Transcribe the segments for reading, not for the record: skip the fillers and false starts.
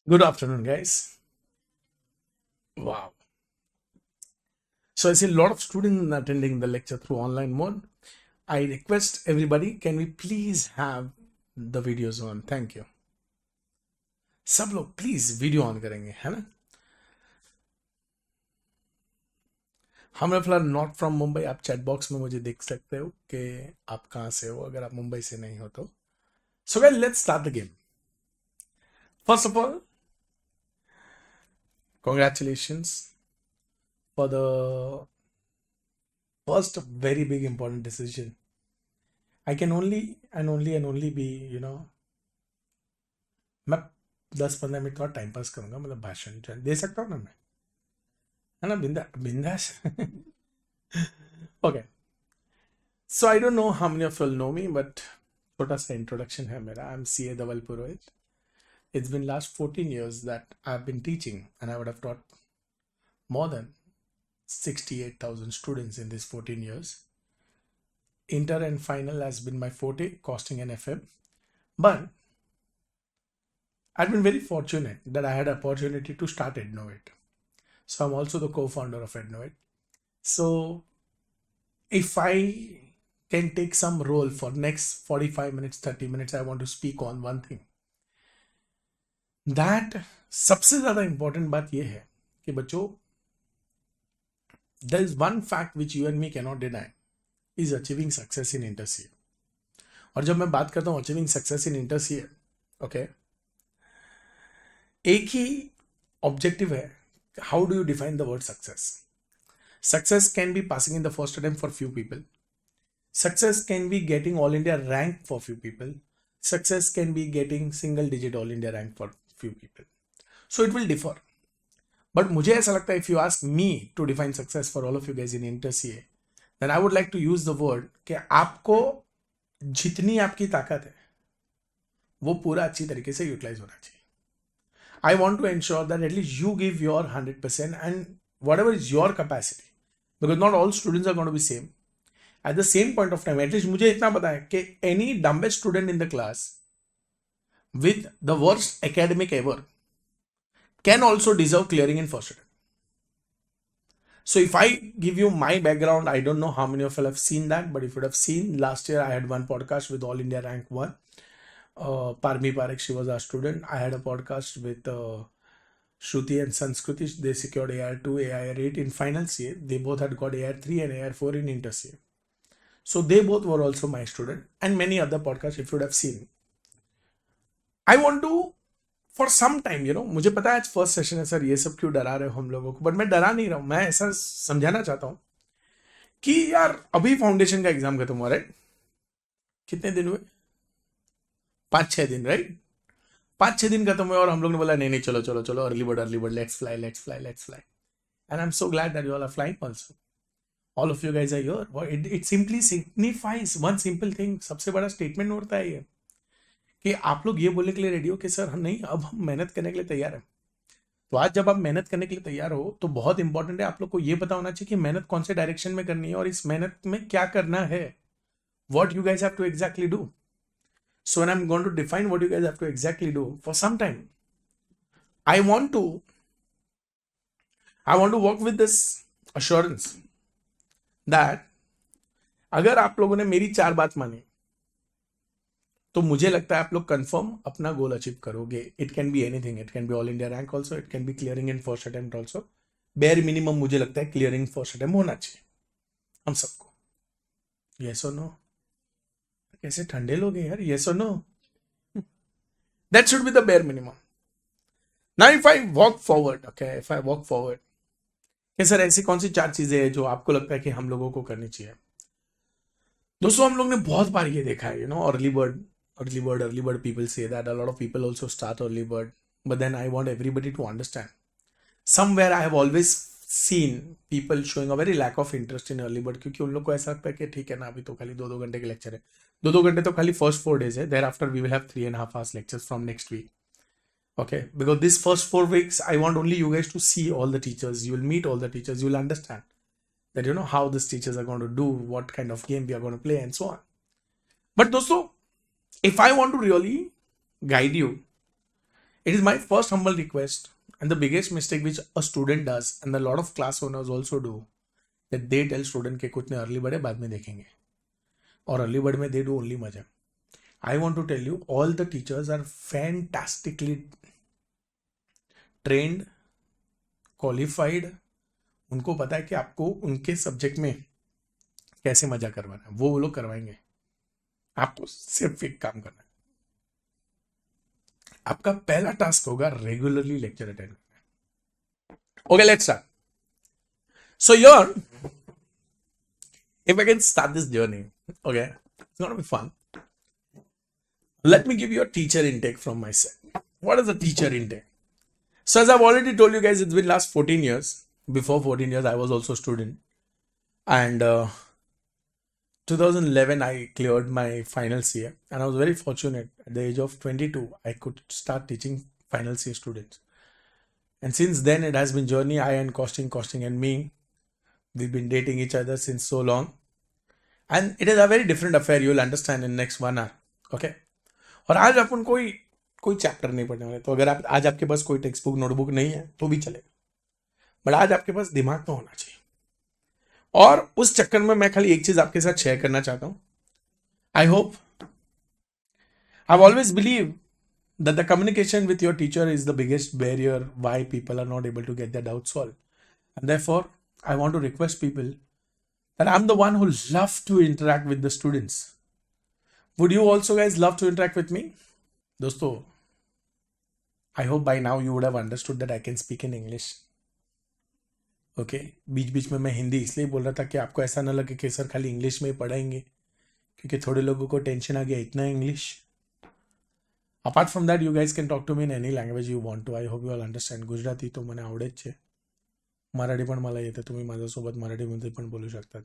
Good afternoon, guys. Wow. So I see a lot of students attending the lecture through online mode. I request everybody, can we please have the videos on? Thank you. सब लोग please video on करेंगे, है ना? हम फिलहाल not from Mumbai, आप chat box में मुझे देख सकते हो कि आप कहाँ से हो, अगर आप मुंबई से नहीं हो तो. So guys, let's start the game. First of all, congratulations for the first very big important decision. I can only be, मैं 10-15 मिनट थोड़ा टाइम पास करूंगा, मतलब भाषण दे सकता हूँ ना मैं, है ना? बिंदास. Okay. So I don't know how many of you know me, but छोटा सा इंट्रोडक्शन है मेरा. I am C A Dhaval Purohit. It's been last 14 years that I've been teaching, and I would have taught more than 68,000 students in these 14 years. Inter and final has been my forte, costing an FM. But I've been very fortunate that I had opportunity to start Ednovate. So I'm also the co-founder of Ednovate. So if I can take some role for next 45 minutes, 30 minutes, I want to speak on one thing. That सबसे ज़्यादा important बात ये है कि बच्चों, there is one fact which you and me cannot deny is achieving success in inter-CA. और जब मैं बात करता हूँ achieving success in inter-CA, okay, एक ही ऑब्जेक्टिव है. How do you define the word success? Success can be passing in the first attempt for few people. Success can be getting all India rank for few people. Success can be getting single digit all India rank for few people. So it will differ. But मुझे ऐसा लगता है, if you ask me to define success for all of you guys in inter CA, then I would like to use the word कि आपको जितनी आपकी ताकत है वो पूरा अच्छी तरीके से यूटिलाइज होना चाहिए. I want to ensure that at least you give your 100% and whatever is your capacity, because not all students are going to be same. At the same point of time, at least मुझे इतना पता है कि any dumbest student in the class with the worst academic ever can also deserve clearing in first attempt. So if I give you my background, I don't know how many of you have seen that, but if you would have seen, last year I had one podcast with All India Rank 1. Parmi Parekh, she was our student. I had a podcast with Shruti and Sanskriti. They secured AR2, AR8 in final CA. They both had got AR3 and AR4 in inter CA. So they both were also my student, and many other podcasts if you would have seen. I want to, for some time, मुझे पता है आज first session है sir, ये सब क्यों डरा रहे हो हम लोगों को, बट मैं डरा नहीं रहा हूँ. मैं ऐसा समझाना चाहता हूँ कि यार अभी फाउंडेशन का एग्जाम खत्म हुआ, राइट? कितने दिन हुए? 5-6 दिन, राइट? 5-6 दिन खत्म हुए और हम लोग ने बोला नहीं नहीं, चलो चलो चलो, early bird, let's fly. And I am so glad that you all are flying also. All of you guys are here. It simply signifies one simple thing. सबसे बड़ा स्टेटमेंट होता है ये कि आप लोग ये बोलने के लिए रेडी हो कि सर हम नहीं, अब हम मेहनत करने के लिए तैयार हैं. तो आज जब आप मेहनत करने के लिए तैयार हो तो बहुत इंपॉर्टेंट है आप लोग को ये पता होना चाहिए कि मेहनत कौन से डायरेक्शन में करनी है और इस मेहनत में क्या करना है. What you guys have to exactly do. So when I'm going to define what you guys have to exactly do, for some time, I want to work with this assurance that अगर आप लोगों ने मेरी 4 बात मानी तो मुझे लगता है आप लोग कंफर्म अपना गोल अचीव करोगे. It can be anything. It can be all India rank also. It can B clearing in first attempt also. Bare minimum मुझे लगता है क्लियरिंग फर्स्ट अटेम्प्ट होना चाहिए हम सबको. यस और नो? कैसे ठंडे लोग हैं यार. यस और no? That should be the bare minimum. Now if I walk forward, कि सर ऐसी कौन सी 4 चीजें हैं जो आपको लगता है कि हम लोगों को करनी चाहिए. दोस्तों, हम लोग ने बहुत बार ये देखा है, अर्ली बर्ड पीपल से that. A lot of people also start early bird, but then I want everybody to understand somewhere I have always seen people showing a very lack of interest in early bird, क्योंकि उन लोग को ऐसा लगता है कि ठीक है ना, अभी तो खाली 2-2 घंटे के लेक्चर है. 2-2 घंटे तो खाली फर्स्ट 4 days है. Thereafter we will have 3.5 hours lectures from next week. Okay, because this first 4 weeks I want only you guys to see all the teachers. You will meet all the teachers. You will understand that how these teachers are going to do, what kind of game we are going to play, and so on. But dosto, if I want to really guide you, It is my first humble request and the biggest mistake which a student does and a lot of class owners also do, that they tell student के कुछ नहीं early bird है बाद में देखेंगे, और early bird में they do only मजा. I want to tell you all the teachers are fantastically trained, qualified. उनको पता है कि आपको उनके सब्जेक्ट में कैसे मजा करवाना है, वो लोग करवाएंगे. आपको सिर्फ एक काम करना है. आपका पहला टास्क होगा रेगुलरली लेक्चर अटेंड करना. Okay, let's start. So your if I can start this journey, okay, it's gonna be fun. Let me give you a teacher intake from my side. What is a teacher intake? So as I've already told you guys, it's been last 14 years. Before 14 years, I was also a student. And 2011, I cleared my final CA. And I was very fortunate. At the age of 22, I could start teaching final CA students. And since then, it has been journey. I and Costing and me, we've been dating each other since so long. And it is a very different affair. You will understand in next 1 hour. Okay? और आज अपन कोई chapter नहीं पढ़ने वाले. तो अगर आप आज आपके पास कोई टेक्स्ट बुक नोटबुक नहीं है तो भी चलेगा, बट आज आपके पास दिमाग तो होना चाहिए. और उस चक्कर में मैं खाली एक चीज आपके साथ शेयर करना चाहता हूं. I hope, I always believe that the communication with your teacher is the biggest barrier why people are not able to get their doubts solved. And therefore, I want to request people that I'm the one who love to interact with the students. Would you also guys love to interact with me? Dosto, I hope by now you would have understood that I can speak in English. Okay? बीच बीच में मैं हिंदी इसलिए बोल रहा था कि आपको ऐसा ना लगे कि सर खाली इंग्लिश में ही पढ़ाएंगे, क्योंकि थोड़े लोगों को टेंशन आ गया इतना English. Apart from that, you guys can talk to me in any language you want to. I hope you all understand. Gujarati तो મને આવડે જ છે, मराठी पण मला येते. तुम्ही माझ्यासोबत मराठीमध्ये पण बोलू शकतात.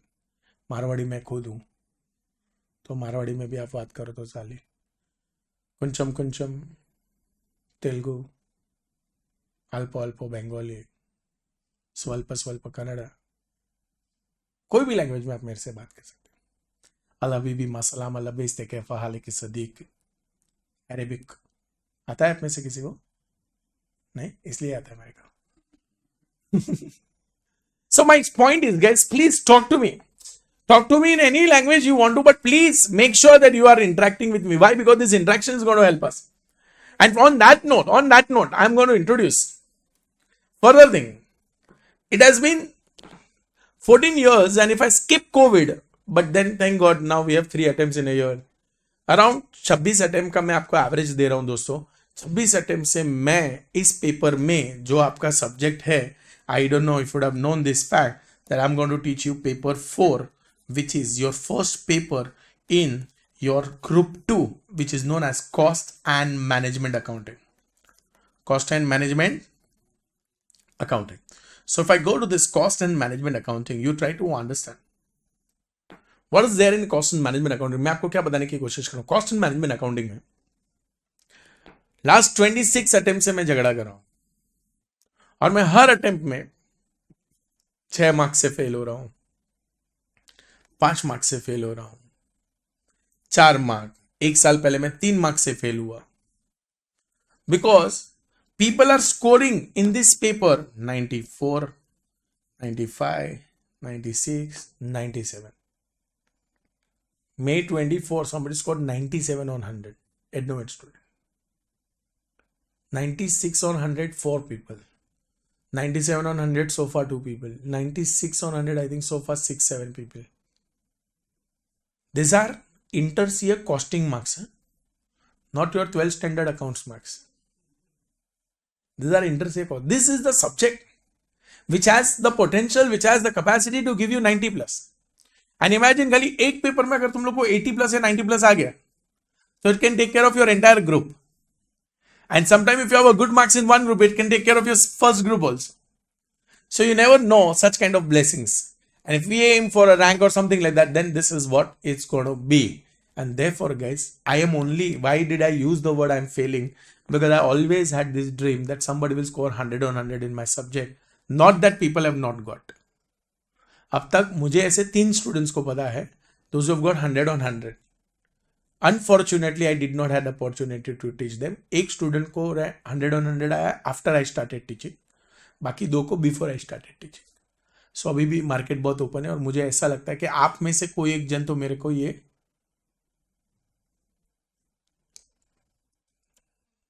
मारवाडी मैं खुद हूँ, तो मारवाडी में भी आप बात करो तो चालेल. कुंचम कुंचम तेलुगु, अल्प अल्प बेंगोली, स्वल्प स्वल्प कन्नड़ा, कोई भी लैंग्वेज में आप मेरे से बात कर सकते हैं. अलाबी भी मसलाम अलाबी इस्तेकैफा हाले की सदीक. अरेबिक आता है आप में से किसी को? नहीं, इसलिए आता है मेरे को. So my point is, guys, please talk to me. Talk to me in any language you want to, but please make sure that you are interacting with me. Why? Because this interaction is going to help us. And on that note, I'm going to introduce further thing. It has been 14 years, and if I skip COVID, but then thank God now we have 3 attempts in a year. Around 26 attempt का मैं आपको average दे रहा हूं दोस्तों. 26 attempt से मैं इस paper में जो आपका सब्जेक्ट है, I don't know if you would have known this fact that I am going to teach you paper 4, which is your first paper in your group 2, which is known as cost and management accounting. Cost and management accounting. So if I go to this cost and management accounting, you try to understand what is there in cost and management accounting. मैं आपको क्या बताने की कोशिश करूं. Cost and management accounting में last 26 attempt से मैं झगड़ा कर रहा हूं, और मैं हर अटेम्प्ट में 6 मार्क्स से फेल हो रहा हूं, 5 मार्क्स से फेल हो रहा हूं, 4 मार्क. 1 साल पहले मैं 3 मार्क्स से फेल हुआ. Because people are scoring in this paper 94, 95, 96, 97. May 24, somebody scored 97 on 100. Adnomed student. 96 on 100, 4 people. 97 on 100, so far 2 people. 96 on 100, I think so far 6, 7 people. These are inter-year costing marks, huh? Not your 12 standard accounts marks. These are inter-year cost. This is the subject which has the potential, which has the capacity to give you 90 plus. And imagine खाली एक paper में अगर तुम लोग को 80 plus या 90 plus आ गया, so it can take care of your entire group. And sometimes if you have a good marks in one group, it can take care of your first group also. So you never know such kind of blessings. And if we aim for a rank or something like that, then this is what it's going to be. And therefore, guys, why did I use the word I'm failing? Because I always had this dream that somebody will score 100 on 100 in my subject. Not that people have not got. अब तक मुझे ऐसे 3 students को पता है, those who have got 100 on 100. Unfortunately I did not had opportunity to teach them. एक student को 100 आया आफ्टर आई स्टार्टेड टीचिंग, बाकी 2 को बिफोर आई स्टार्टेड टीचिंग. सो अभी भी मार्केट बहुत ओपन है और मुझे ऐसा लगता है कि आप में से कोई एक जन तो मेरे को ये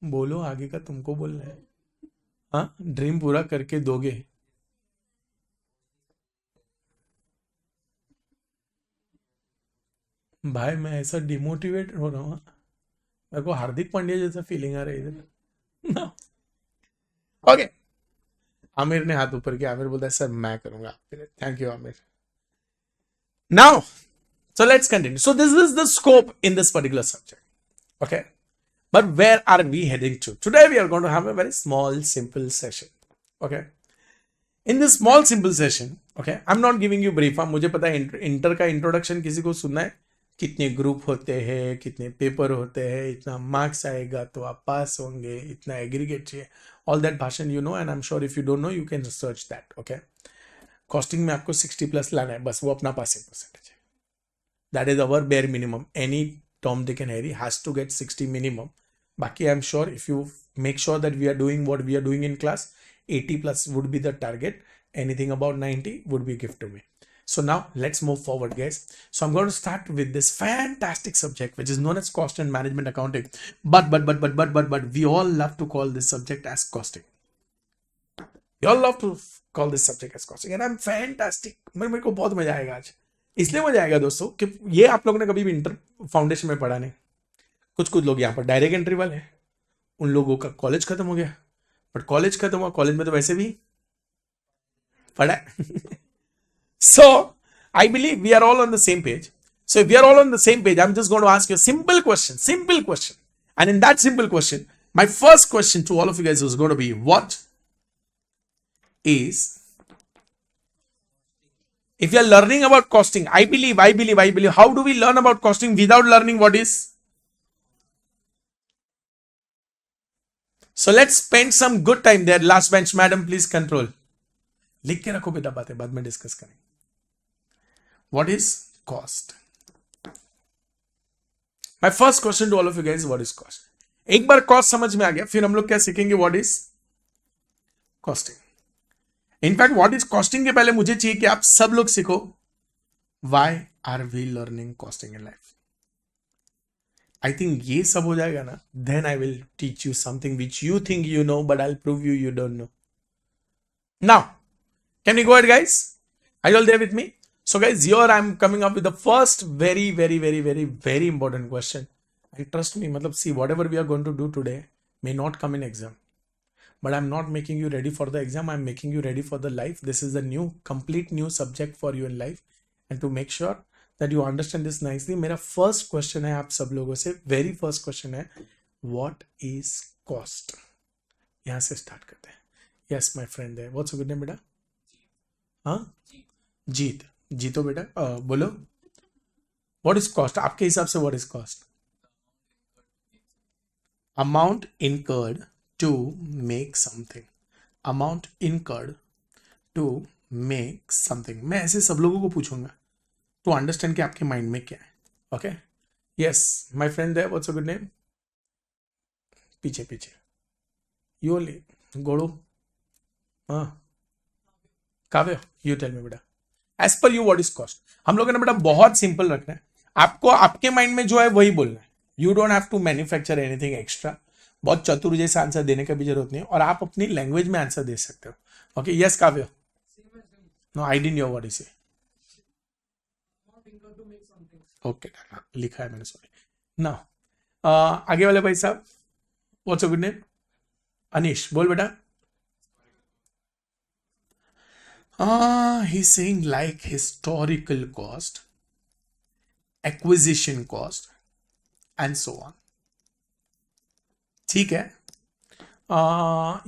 बोलो, आगे का तुमको बोलना है. हाँ, ड्रीम पूरा करके दोगे. भाई मैं ऐसा डिमोटिवेट हो रहा हूँ. मेरे को हार्दिक पांड्या जैसा फीलिंग आ रहा है इधर. ओके. आमिर ने हाथ ऊपर किया. आमिर बोलता है सर मैं करूंगा. Thank you Aamir. Now so let's continue. So this is the scope in this particular subject. Okay. But where are we heading to? Today we are going to have a very small, simple session. Okay. In this small, simple session, okay, I'm not giving you brief. मुझे पता है inter का introduction किसी को सुनना है. कितने group होते हैं, कितने पेपर होते हैं, इतना मार्क्स आएगा तो आप पास होंगे, इतना एग्रीगेट चाहिए. ऑल दैट भाषण you know and I am sure if you don't no you can research that. Okay. Costing में आपको 60+ लाना है, बस वो अपना पासिंग परसेंटेज है. That is our bare minimum. Any Tom, Dick and Harry has to get 60 minimum. Baki, I'm sure if you make sure that we are doing what we are doing in class, 80+ would be the target. Anything about 90 would be gift to me. So now let's move forward, guys. So I'm going to start with this fantastic subject, which is known as cost and management accounting. But we all love to call this subject as costing. We all love to call this subject as costing, and I'm fantastic. मेरे को बहुत मजा आएगा आज. इसलिए मजा आएगा दोस्तों कि ये आप लोगों ने कभी भी इंटर फाउंडेशन में पढ़ा नहीं. कुछ लोग यहाँ पर डायरेक्ट एंट्री वाले हैं, उन लोगों का कॉलेज खत्म हो गया. बट कॉलेज खत्म हुआ, कॉलेज में तो वैसे भी पढ़ा है. So I believe we are all on the same page. So if we are all on the same page, I am just going to ask you simple question. And in that simple question, my first question to all of you guys is going to be what is. If you are learning about costing, I believe, how do we learn about costing without learning what is? So let's spend some good time there. Last bench, madam, please control. लिख के रखो बेटा, बातें बाद में discuss करेंगे. What is cost? My first question to all of you guys is what is cost? एक बार cost समझ में आ गया, फिर हम लोग क्या सीखेंगे? What is costing? In fact what is costing के पहले मुझे चाहिए कि आप सब लोग सीखो why are we learning costing in life. I think ये सब हो जाएगा ना, then I will teach you something which you think you know but I will prove you don't know. Now can we go ahead guys? Are you all there with me? So guys, here I am coming up with the first very very very very very important question. And trust me, मतलब see whatever we are going to do today may not come in exam. But I'm not making you ready for the exam. I'm making you ready for the life. This is a complete new subject for you in life. And to make sure that you understand this nicely, मेरा first question है आप सब लोगों से, very first question है, what is cost? यहाँ से start करते हैं. Yes, my friend है. What's your good name बेटा? हाँ? जीत. जीतो बेटा. बोलो. What is cost? आपके हिसाब से what is cost? Amount incurred to make something. Amount incurred to make something. मैं ऐसे सब लोगों को पूछूंगा to understand कि आपके माइंड में क्या है. ओके. यस, माय फ्रेंड है. What's your good name? पीछे पीछे. यू ओनली गोड़ो. हाँ, काव्य, यू टेल मी बेटा, as per you what is cost. हम लोगों ने बेटा बहुत सिंपल रखना है. आपको आपके माइंड में जो है वही बोलना है. You don't have to manufacture anything extra. बहुत चतुर जैसे आंसर देने का भी जरूरत नहीं है, और आप अपनी लैंग्वेज में आंसर दे सकते हो. Okay. Yes Kavya. No, I didn't know what is it. Okay, लिखा है मैंने, सॉरी. नाउ आगे वाले भाई साहब, what's your good name? Anish. बोल बेटा. He saying like historical cost, acquisition cost and so on. ठीक है.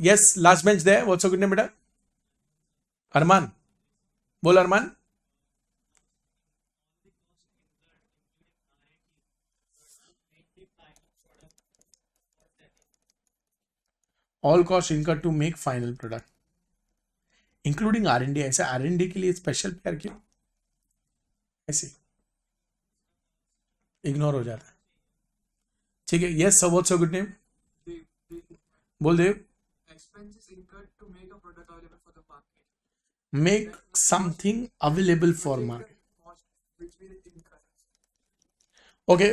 यस, लास्ट बेंच दे. व्हाट्स योर गुड नेम बेटा? अरमान. बोल Arman. All cost incurred to make final product including R&D. ऐसा R&D के लिए स्पेशल प्यार क्यों? ऐसे इग्नोर हो जाता है. ठीक है. Yes sir, what's your good name? बोल Dev. Make something available for market. Okay.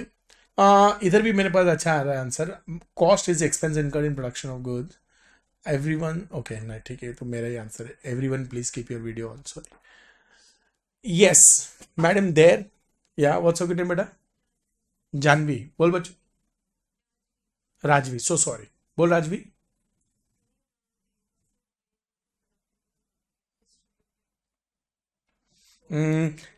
इधर भी मेरे पास अच्छा आ रहा है answer. Cost is expense incurred in production of goods. Everyone. Okay नहीं ठीक है, तो मेरा ही आंसर है. Everyone please keep your video on. Sorry. Yes madam there. या व्हाट्स योर गुड नेम बेटा? जानवी. बोल बच्चों. राजवी. So sorry. बोल Rajvi.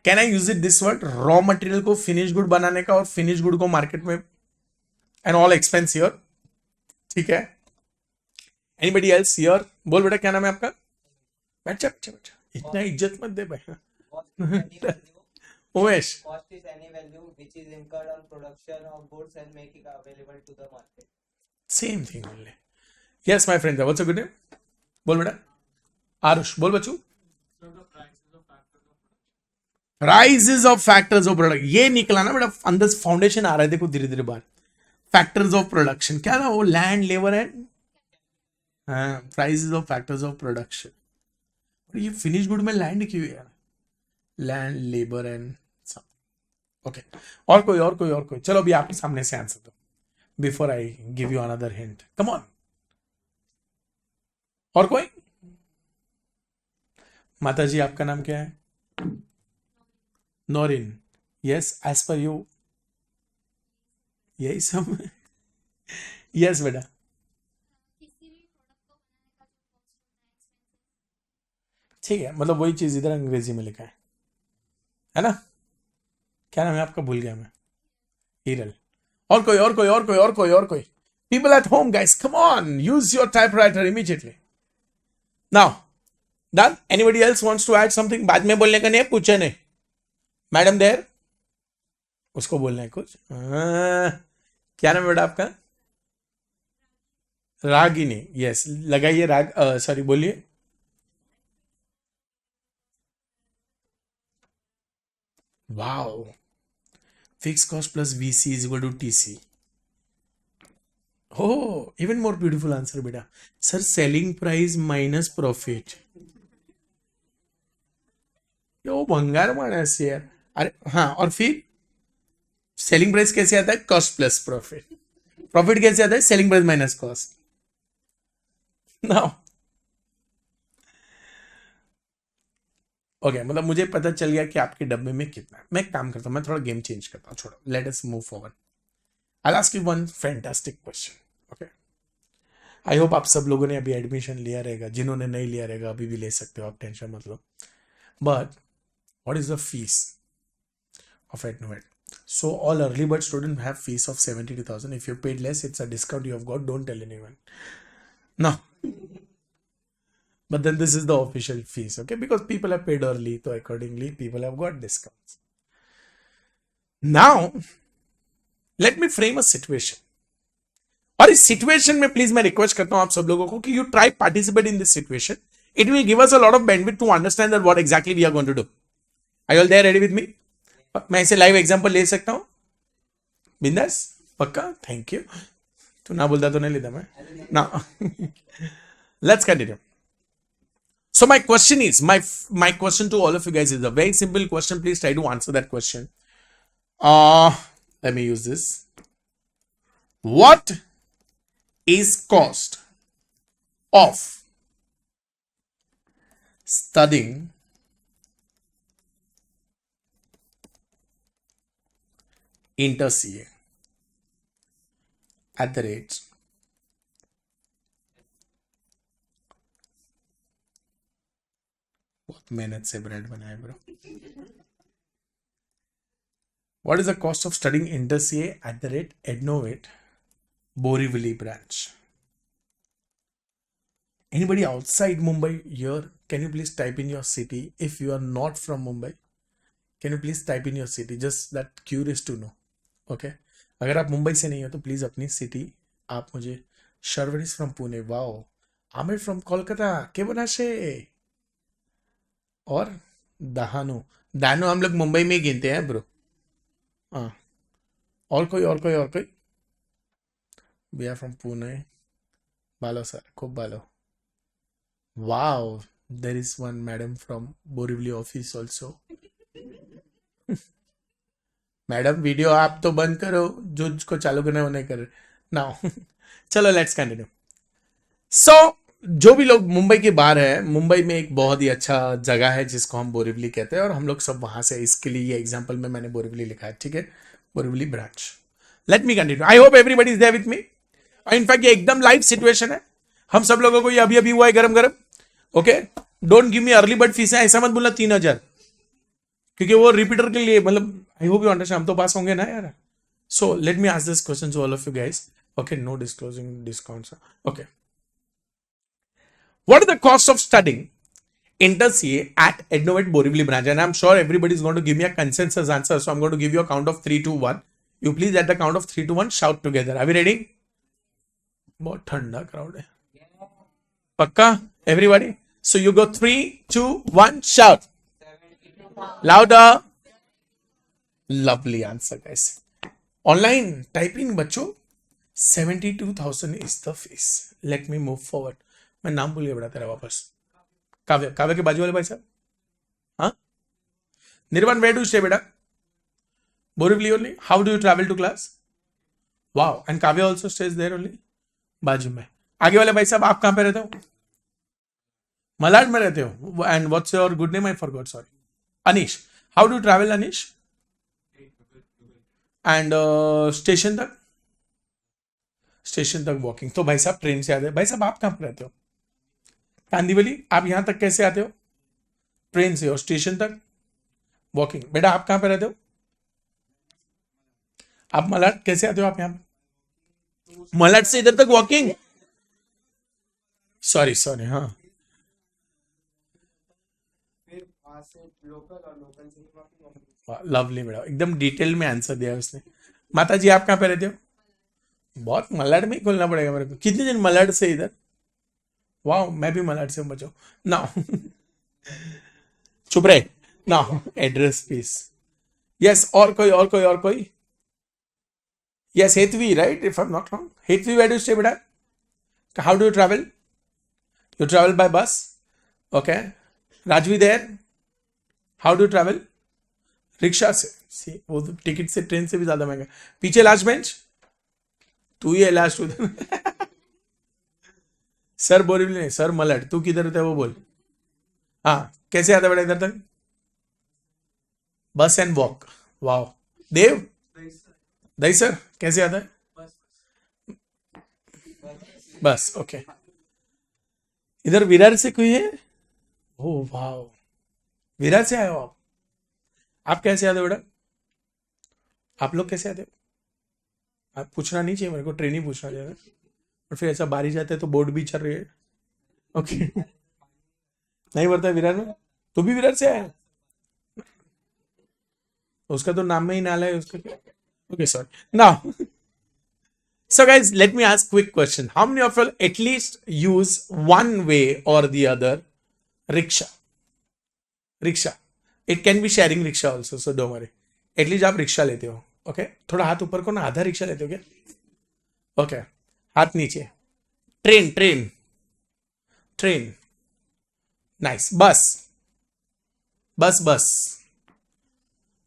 Can I use it this word? Raw material को फिनिश गुड बनाने का और फिनिश गुड को मार्केट में एंड ऑल एक्सपेंस हियर. ठीक है. Anybody else here? बोल बेटा क्या नाम है आपका? बैठ जा बैठ जा बैठ जा. इतना इज्जत मत दे भाई. Umesh. Cost is any value which is incurred on production of goods and make it available to the market. Same thing only. Yes my friend. What's your good name? बोल बेटा. आरुष. बोल बच्चों. Prices of factors of product. ये निकला ना बेटा, अंदर foundation आ रहा है देखो धीरे धीरे बाहर. फैक्टर्स ऑफ प्रोडक्शन क्या था वो? Land, labour and prices of factors of production. ये फिनिश गुड में लैंड क्यों है यार? Land, labour and okay. और कोई और कोई और कोई. चलो अभी आपके सामने से आंसर दो before I give you another hint. Come on. और कोई? माता जी आपका नाम क्या है? Naurin. Yes as per you. यही सब. यस बेटा. ठीक है, मतलब वही चीज इधर अंग्रेजी में लिखा है ना? क्या नाम है आपका? भूल गया मैं. हिरल. और कोई और कोई और कोई और कोई और कोई. People at home guys come on, use your typewriter immediately now. Done. Anybody else wants to add something? बाद में बोलने का नहीं है, पूछे नहीं. मैडम देर. उसको बोलना है कुछ. क्या नाम है बेटा आपका? रागिनी. यस लगाइए राग. सॉरी बोलिए. Wow. Fix cost plus VC is equal to TC. हो इवन मोर ब्यूटीफुल आंसर बेटा. Sir selling price minus profit. यो भंगार मानस यार. अरे हाँ, और फिर सेलिंग प्राइस कैसे आता है? Cost plus profit. प्रॉफिट कैसे आता है? Selling price minus cost. Now okay, मतलब मुझे पता चल गया कि आपके डब्बे में कितना है. मैं एक काम करता हूँ, मैं थोड़ा गेम चेंज करता हूँ. छोड़ो, let us move forward. I ask you one fantastic question. Okay, I hope आप सब लोगों ने अभी एडमिशन लिया रहेगा. जिन्होंने नहीं लिया रहेगा अभी भी ले सकते हो, आप टेंशन मत लो. But what is the fees of Adnovet? So all early bird students have fees of 72,000. If you paid less, it's a discount you have got. Don't tell anyone. No. But then this is the official fees, okay? Because people have paid early, so accordingly people have got discounts. Now, let me frame a situation. और इस situation में please मैं request करता हूं आप सब लोगों को कि you try participate in this situation. It will give us a lot of bandwidth to understand that what exactly we are going to do. Are you all there ready with me? मैं इसे live example ले सकता हूं बिंदास? पक्का? Thank you. तू ना बोलता तो नहीं लेता मैं ना. Let's continue. So my question is, my question to all of you guys is a very simple question. Please try to answer that question. Let me use this. What is cost of studying inter CA at the rate बहुत मेहनत से bread बनाए bro. What is the cost of studying inter CA at the rate Adnovet Borivali branch? Anybody outside Mumbai here? Can you please type in your city? If you are not from Mumbai, can you please type in your city? Just that curious to know. Okay. अगर आप मुंबई से नहीं हो तो please अपनी city आप मुझे. Sharvari is from Pune. Wow. Aamir from Kolkata. के बनाशे. और दहानु. दानो हम लोग मुंबई में गिनते हैं ब्रो. हाँ. और कोई और कोई और कोई. We are from Pune. Balo sir, खूप बालो. Wow, there is one madam from Borivali office also. Madam video आप तो बंद करो, जो जिसको चालू करना है वो नहीं कर रहे नाउ. चलो लेट्स कंटिन्यू. सो जो भी लोग मुंबई के बाहर है, मुंबई में एक बहुत ही अच्छा जगह है जिसको हम बोरिवली कहते हैं और हम लोग सब वहां से, इसके लिए ये एग्जांपल में मैंने बोरिवली लिखा है, ठीक है, Borivali branch. Let me continue. I hope everybody is there with me. In fact ये एकदम लाइव सिचुएशन है, हम सब लोगों को ये अभी अभी हुआ है गरम गरम. Okay, don't give me early bird fees है, ऐसा मत बोलना 3,000, क्योंकि वो रिपीटर के लिए, मतलब आई होप यू अंडरस्टैंड, हम तो पास होंगे ना यार. So let me ask this question to all of you guys. Okay, no disclosing discounts. Okay, what is the cost of studying Inter CA at Ednovet Borivali branch? And I'm sure everybody is going to give me a consensus answer, so I'm going to give you a count of 3, 2, 1. You please at the count of 3, 2, 1 shout together. Are we ready? बहुत ठंडा crowd है. पक्का everybody? So you go 3, 2, 1 shout. Louder. Lovely answer guys. Online typing बच्चों 72,000 is the fees. Let me move forward. मैं नाम भूल गया बेटा तेरा वापस. काव्य, काव्य के बाजू वाले भाई साहब. हाँ, निर्वाण, वेयर डू स्टे बेटा? Borivali only. How do you travel to class? Wow, and Kavya also stays there only. बाजू में. आगे वाले भाई साहब, आप कहाँ पे रहते हो? मलाड में रहते हो. And what's your good name? I forgot, sorry. Anish. How do travel Anish? And station तक? स्टेशन तक वॉकिंग. तो भाई साहब ट्रेन से आते हैं. भाई साहब आप कहाँ पे रहते हो? कांदीवली. आप यहां तक कैसे आते हो? ट्रेन से. और स्टेशन तक वॉकिंग. बेटा आप कहां पे रहते हो? आप मलाड. कैसे आते हो आप यहां? मलाड से इधर तक वॉकिंग. Sorry sorry. हाँ, लवली बेटा, एकदम डिटेल में आंसर दिया उसने. माता जी आप कहां पे रहते हो? बहुत मलाड में ही खोलना पड़ेगा मेरे को. कितने दिन मलाड से इधर? वाह, मैं भी मलाड से हूं बच्चों. नाउ चुप रहे. Now address please. यस, और कोई और कोई और कोई? Yes, Hetvi right, if I am not wrong. Hetvi, where do stay बेटा? How do you travel? You travel by bus. Okay. Rajvi there. How do travel? Rickshaw से. सी, वो तो टिकट से, ट्रेन से भी ज्यादा महंगा. पीछे लास्ट बेंच. तू ही है लास्ट उधर. सर बोरिवली नहीं, सर मलट. तू किधर रहता है वो बोल. हाँ, कैसे आता है बेटा इधर तक? बस एंड वॉक. वाओ. देव. दही सर कैसे आता है? बस. ओके. इधर विरार से कोई है? ओ वाओ, विरार से आए हो आप. आप कैसे आते हो बेटा? आप लोग कैसे आते हो? आप पूछना नहीं चाहिए मेरे को, ट्रेन ही पूछना चाहिए. और फिर ऐसा बारिश जाता है तो बोर्ड भी चल रही है. ओके. नहीं बढ़ता है विरार में? तू भी विरार से आया? उसका तो नाम में ही नाला है उसका. Okay sorry. Now so guys, let me ask quick question. How many of you at least use one way or the other rickshaw? Rickshaw. It can be sharing rickshaw also, so don't worry. At least आप rickshaw लेते हो. Okay, थोड़ा हाथ ऊपर को ना. आधा rickshaw लेते हो क्या? ओके, हाथ नीचे. ट्रेन. ट्रेन. ट्रेन. नाइस. बस. बस. बस.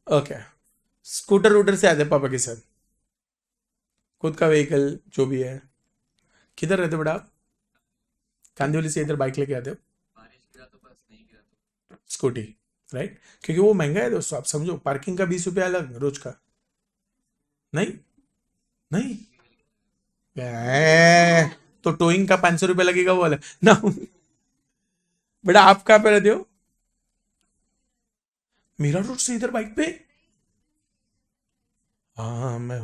ओके. स्कूटर वूटर से आते पापा के साथ? खुद का व्हीकल जो भी है. किधर रहते हो बेटा आप? कांदिवली से इधर बाइक लेके आते हो? स्कूटी राइट, क्योंकि वो महंगा है दोस्तों. आप समझो, पार्किंग का 20 रुपया अलग रोज का. नहीं नहीं, तो टोइंग का 500 रुपया लगेगा वो अलग ना. बेटा आप कहां पे रहते हो? मीरा रोड से इधर बाइक पे? हाँ, मैं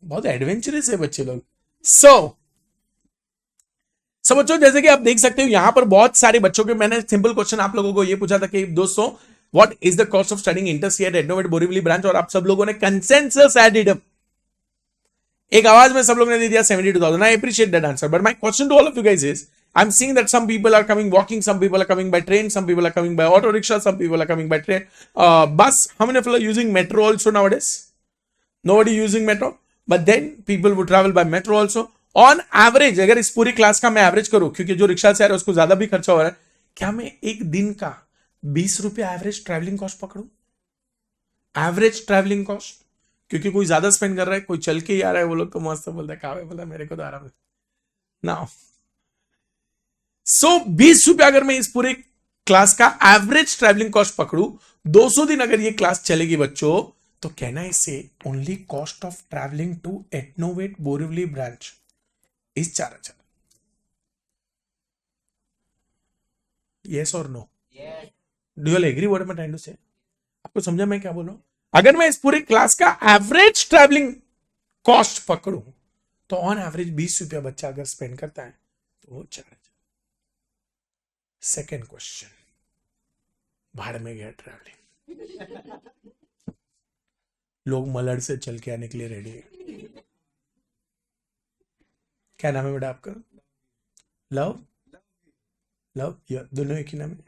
बहुत एडवेंचरस है बच्चे लोग. सो बच्चों, जैसे कि आप देख सकते हो यहां पर बहुत सारे बच्चों के, मैंने सिंपल क्वेश्चन आप लोगों को ये पूछा था कि दोस्तों what is the cost of studying inter CA at Adnovet Borivali branch, और आप सब लोगों ने कंसेंसस एडेड अप. एक आवाज में सब लोगों ने दे दिया 72,000. I appreciate that answer, but my question to all of you guys is, I am seeing that some people are coming walking, some people are coming by train, some people are coming by auto rickshaw, some people are coming by train, bus. How many of you are using metro also nowadays? Nobody using metro. but then people would travel by metro also. On average, अगर इस पूरी class का मैं average करूं, क्योंकि जो rickshaw से आ रहा है उसको ज्यादा भी खर्चा हो रहा है, क्या मैं एक दिन का 20 रुपया एवरेज ट्रैवलिंग कॉस्ट पकड़ूं? एवरेज ट्रैवलिंग कॉस्ट, क्योंकि कोई ज्यादा स्पेंड कर रहा है, कोई चल के ही आ रहा है, वो लोग तो मस्त बोलता है, कहा बोला मेरे को तो आराम है ना। सो 20 रुपया अगर मैं इस पूरे क्लास का एवरेज ट्रैवलिंग कॉस्ट पकड़ू, 200 दिन अगर ये क्लास चलेगी बच्चों, तो कहना इसे only cost of travelling to Adnovet Borivali branch is 4,000। Yes और no? Yes. Do you agree what I am trying to say? आपको समझा मैं क्या बोल रहा हूं? अगर मैं इस पूरे क्लास का एवरेज ट्रैवलिंग कॉस्ट पकड़ू, तो ऑन एवरेज 20 रुपया बच्चा अगर स्पेंड करता है तो वो 4,000। सेकेंड क्वेश्चन, भाड़ में गया ट्रैवलिंग। लोग मलड़ से चल के आने के लिए रेडी है। क्या नाम है बेटा आपका? लव? लव या दोनों एक ही नाम है?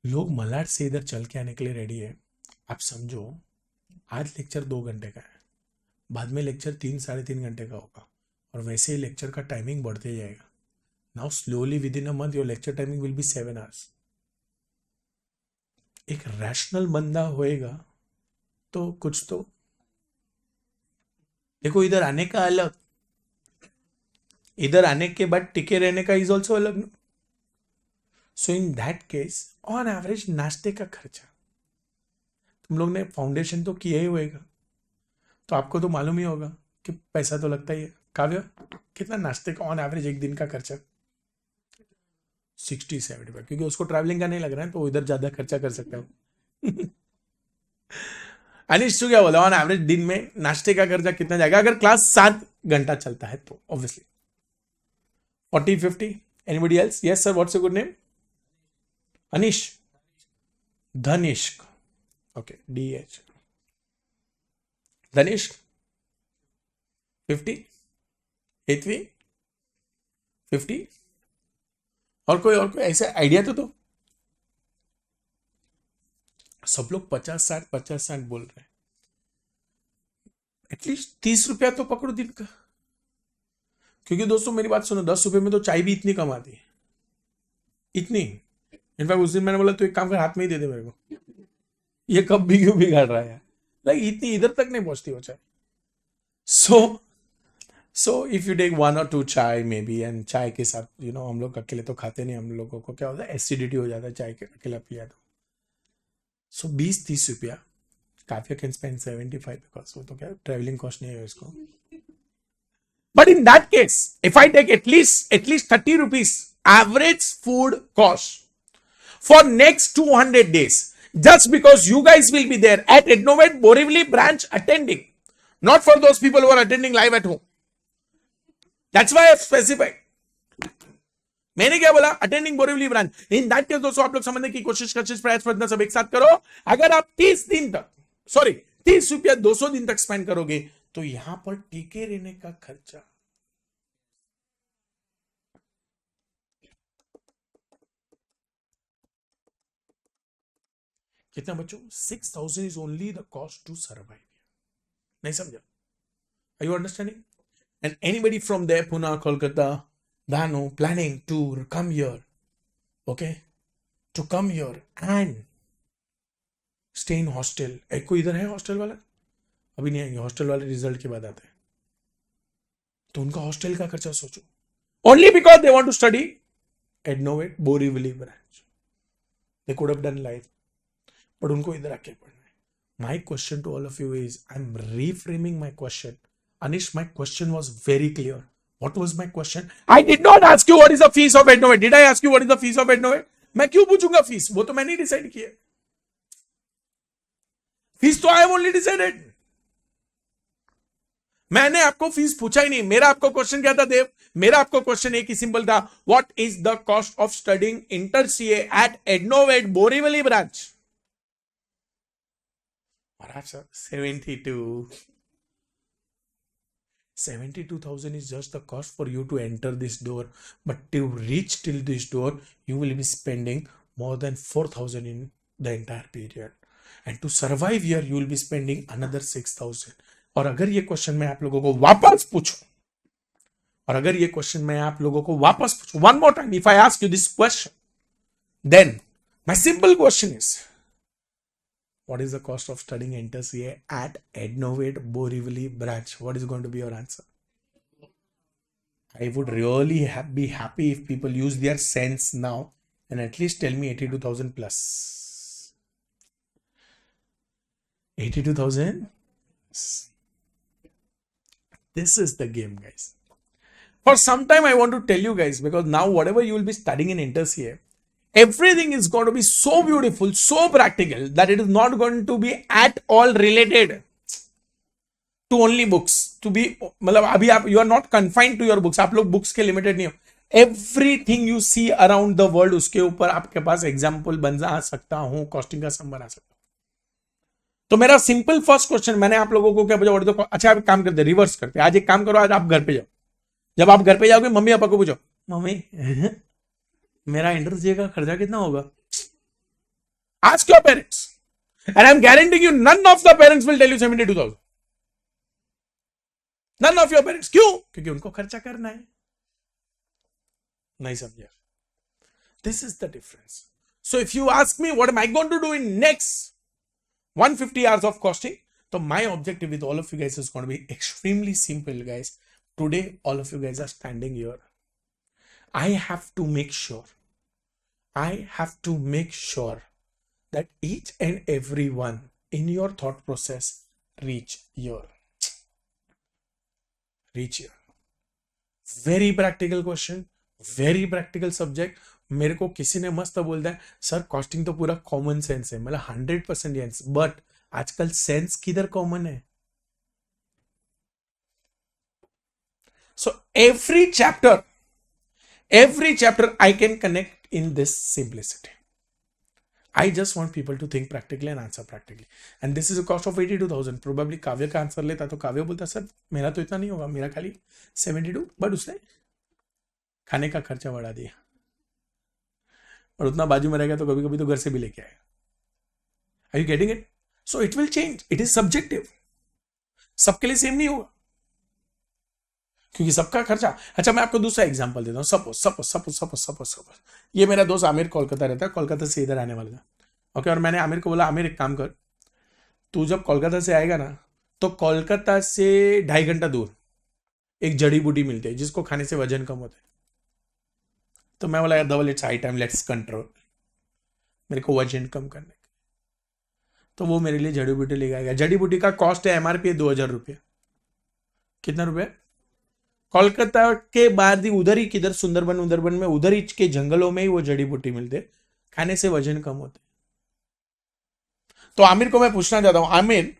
लोग मलाड से इधर चल के आने के लिए रेडी है। आप समझो, आज लेक्चर 2 घंटे का है, बाद में लेक्चर 3-3.5 घंटे का होगा, और वैसे ही लेक्चर का टाइमिंग बढ़ते जाएगा। Now slowly with in a month your lecture timing will be 7 hours. एक रैशनल बंदा होएगा तो कुछ तो देखो, इधर आने का अलग, इधर आने के बाद टिके रहने का इज ऑल्सो अलग। So in that case on average नाश्ते का खर्चा, तुम लोग ने फाउंडेशन तो किया ही होएगा, तो आपको तो मालूम ही होगा कि पैसा तो लगता ही है। काव्य, कितना नाश्ते का ऑन एवरेज एक दिन का खर्चा? 60-70, क्योंकि उसको ट्रैवलिंग का नहीं लग रहा है तो वो इधर ज्यादा खर्चा कर सकता है। अनिश, तू क्या बोला, ऑन एवरेज दिन में नाश्ते का खर्चा कितना जाएगा अगर क्लास 7 घंटा चलता है तो? Obviously 40-50। Anybody else? Yes sir, what's your good name? Anish? Dhanishk, okay, DH। Dhanishk 50, 8वीं 50, और कोई ऐसा आइडिया तो दो। सब लोग 50-60 बोल रहे हैं। एटलीस्ट 30 रुपया तो पकड़ो दिन का, क्योंकि दोस्तों मेरी बात सुनो, 10 रुपए में तो चाय भी इतनी कमाती है, इतनी। इनफैक्ट उस दिन मैंने बोला तू एक काम कर, हाथ में ही दे दे मेरे को, ये कब भी क्यों बिगाड़ रहा है, लाइक इतनी इधर तक नहीं पहुंचती वो चाय। So if you take 1 or 2 चाय मे बी, एंड चाय के साथ हम लोग अकेले तो खाते नहीं, हम लोगों को क्या होता है, एसिडिटी हो जाता है चाय के अकेला पिया तो। सो 20-30 रुपया, काफी कैन स्पेंड 75, बिकॉज वो तो क्या ट्रेवलिंग कॉस्ट नहीं है उसको। But in that case if I take at least 30 rupees average food cost for next 200 days, just because you guys will be there at Innovate Borivali branch attending, not for those people who are attending live at home. That's why I specified. मैंने क्या बोला? Attending Borivali branch. In that case दोस्तों आप लोग समझने की कोशिश प्रयास प्रयत्न सब एक साथ करो। अगर आप 30 रुपया 200 दिन तक स्पेंड करोगे तो यहां पर टीके रहने का खर्चा, कितना बच्चों? 6,000 is only the cost to survive. नहीं समझा? Are you understanding? And anybody from there, Pune, Kolkata, Dano, planning to come here, okay, to come here and stay in hostel. एक कोई इधर है हॉस्टल वाला? अभी नहीं आएंगे, हॉस्टल वाले रिजल्ट के बाद आते हैं, तो उनका हॉस्टल का खर्चा सोचो। Only because they want to study at Innovate Borivali branch, they could have done live, but उनको इधर आके पढ़ना है। My question to all of you is, I'm reframing my question. Anish, my question was very clear. What was my question? I did not ask you what is the fees of Innovate. Did I ask you what is the fees of Innovate? मैं क्यों पूछूंगा fees? वो तो मैंने decide किया। Fees तो I have only decided. मैंने आपको फीस पूछा ही नहीं। मेरा आपको क्वेश्चन क्या था देव? मेरा आपको क्वेश्चन एक ही सिंपल था, what is the cost of studying inter CA at Innovate Borivali branch? महाराज sir 72,000 is just the cost for you to enter this door, but to reach till this door you will be spending more than 4,000 in the entire period, and to survive here you will be spending another 6,000. और अगर ये question मैं आप लोगों को वापस पूछूं, one more time, if I ask you this question, then my simple question is, what is the cost of studying InterCA at Ednovate Borivali branch? What is going to be your answer? I would really be happy if people use their sense now and at least tell me 82,000 plus. 82,000? This is the game, guys. For some time, I want to tell you guys, because now whatever you will be studying in InterCA, everything is going to be so beautiful, so practical, that it is not going to be at all related to only books. To be, मतलब अभी आप, you are not confined to your books. आप लोग books के limited नहीं हो. Everything you see around the world, उसके ऊपर आपके पास एग्जाम्पल बना सकता हूं, कॉस्टिंग का सम बना सकता हूं. तो मेरा सिंपल फर्स्ट क्वेश्चन मैंने आप लोगों को क्या पूछा, तो अच्छा आप एक काम करते, रिवर्स करते, आज एक काम करो, आज आप घर पे जाओ. जब आप घर पे जाओगे, मम्मी पापा को पूछो, मम्मी मेरा इंटरसीए का खर्चा कितना होगा? Ask your parents, and I'm guaranteeing you, none of the parents will tell you 72,000. None of your parents. क्यों? क्योंकि उनको खर्चा करना है. नहीं समझे? This is the difference. So if you ask me what am I going to do in next 150 hours of costing, so my objective with all of you guys is going to be extremely simple, guys. Today, all of you guys are standing here. I have to make sure that each and every one in your thought process reach here. Very practical question, very practical subject. मेरे को किसी ने मस्त बोलता है, sir costing तो पूरा common sense है. मतलब 100% सेंस, बट आजकल सेंस किधर कॉमन है? So every chapter I can connect in this simplicity. I just want people to think practically and answer practically. And this is a cost of 82,000. Probably काव्य का answer लेता तो काव्य बोलता, sir मेरा तो इतना नहीं होगा, मेरा खाली 72, बट उसने खाने का खर्चा बढ़ा दिया और उतना बाजू में रहेगा तो कभी कभी तो घर से भी लेके आएगा. Are you getting it? So it will change. It is subjective. सबके लिए सेम नहीं होगा, क्योंकि सबका खर्चा. अच्छा मैं आपको दूसरा एग्जांपल देता हूँ. सपोज ये मेरा दोस्त आमिर कोलकाता रहता है, कोलकाता से इधर आने वाला था. ओके, और मैंने आमिर को बोला, आमिर एक काम कर, तू जब कोलकाता से आएगा ना, तो कोलकाता से 2.5 घंटा दूर एक जड़ी बूटी मिलती है जिसको खाने से वजन कम होता है. तो मैं बोला, double it's high time, let's control, मेरे को वजन कम करने का. तो वो मेरे लिए जड़ी बूटी ले आएगा. जड़ी बूटी का कॉस्ट है, MRP है 2,000 रुपये. कितना रुपये? कोलकाता के बाद ही उधर ही किधर सुंदरबन में उधर ही के जंगलों में ही वो जड़ी बूटी मिलते, खाने से वजन कम होते. तो आमिर को मैं पूछना चाहता हूं, आमिर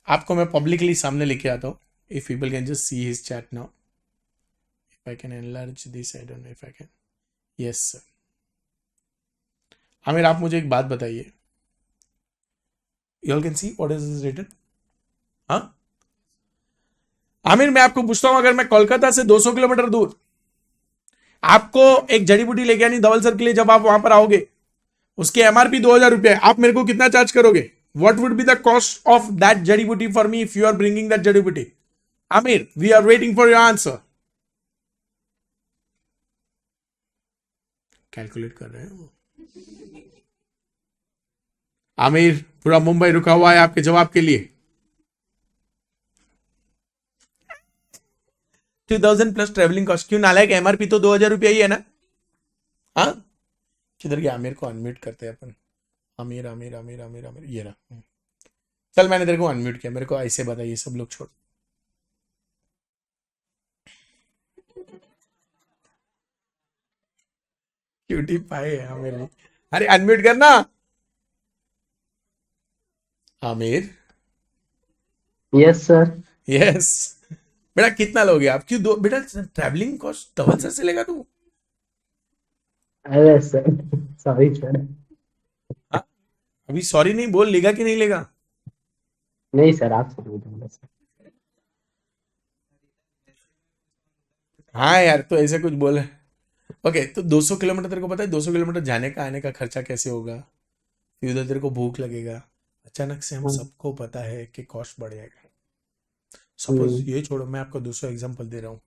आपको मैं पब्लिकली सामने लेके आता हूं. If people can just see his chat now, if I can enlarge this, I don't know if I can. Yes sir. Aamir आप मुझे एक बात बताइए, you all can see what is written? हाँ आमिर, मैं आपको पूछता हूं, अगर मैं कोलकाता से 200 किलोमीटर दूर आपको एक जड़ी बूटी लेके आनी धवल सर के लिए, जब आप वहां पर आओगे, उसके MRP 2,000 रुपये, आप मेरे को कितना चार्ज करोगे? What would be the cost of that जड़ी बूटी for me if you are bringing that जड़ी बूटी? Aamir, we are waiting for your answer. Calculate कर रहे हैं आमिर, पूरा मुंबई रुका हुआ है आपके जवाब के लिए. 2,000 प्लस ट्रेवलिंग कॉस्ट. क्यों नालायक, MRP तो 2,000 रुपया ही है ना? हाँ, किधर गया? आमिर को अनम्यूट करते हैं अपन. आमिर आमिर आमिर आमिर आमिर, ये रहा. चल मैंने तेरे को अनम्यूट किया, मेरे को ऐसे बताइए सब लोग छोड़. क्यूटी पाए है आमिर. अरे अनम्यूट करना आमिर. Yes sir. यस बेटा, कितना लोगे आप? क्यों दो बेटा, ट्रैवलिंग कॉस्ट धवल सर से लेगा तू? अरे सर सॉरी सर. हाँ? अभी सॉरी नहीं बोल, लेगा कि नहीं लेगा? नहीं सर, आप सर बोल सर. हाँ यार, तो ऐसे कुछ बोले. ओके, तो 200 किलोमीटर, तेरे को पता है 200 किलोमीटर जाने का आने का खर्चा कैसे होगा? फिर उधर तेरे को भूख लगेगा, अचानक से हम सबको पता है कि कॉस्ट बढ़ जाएगा. सपोज ये छोड़ो, मैं आपको दूसरा एग्जांपल दे रहा हूँ.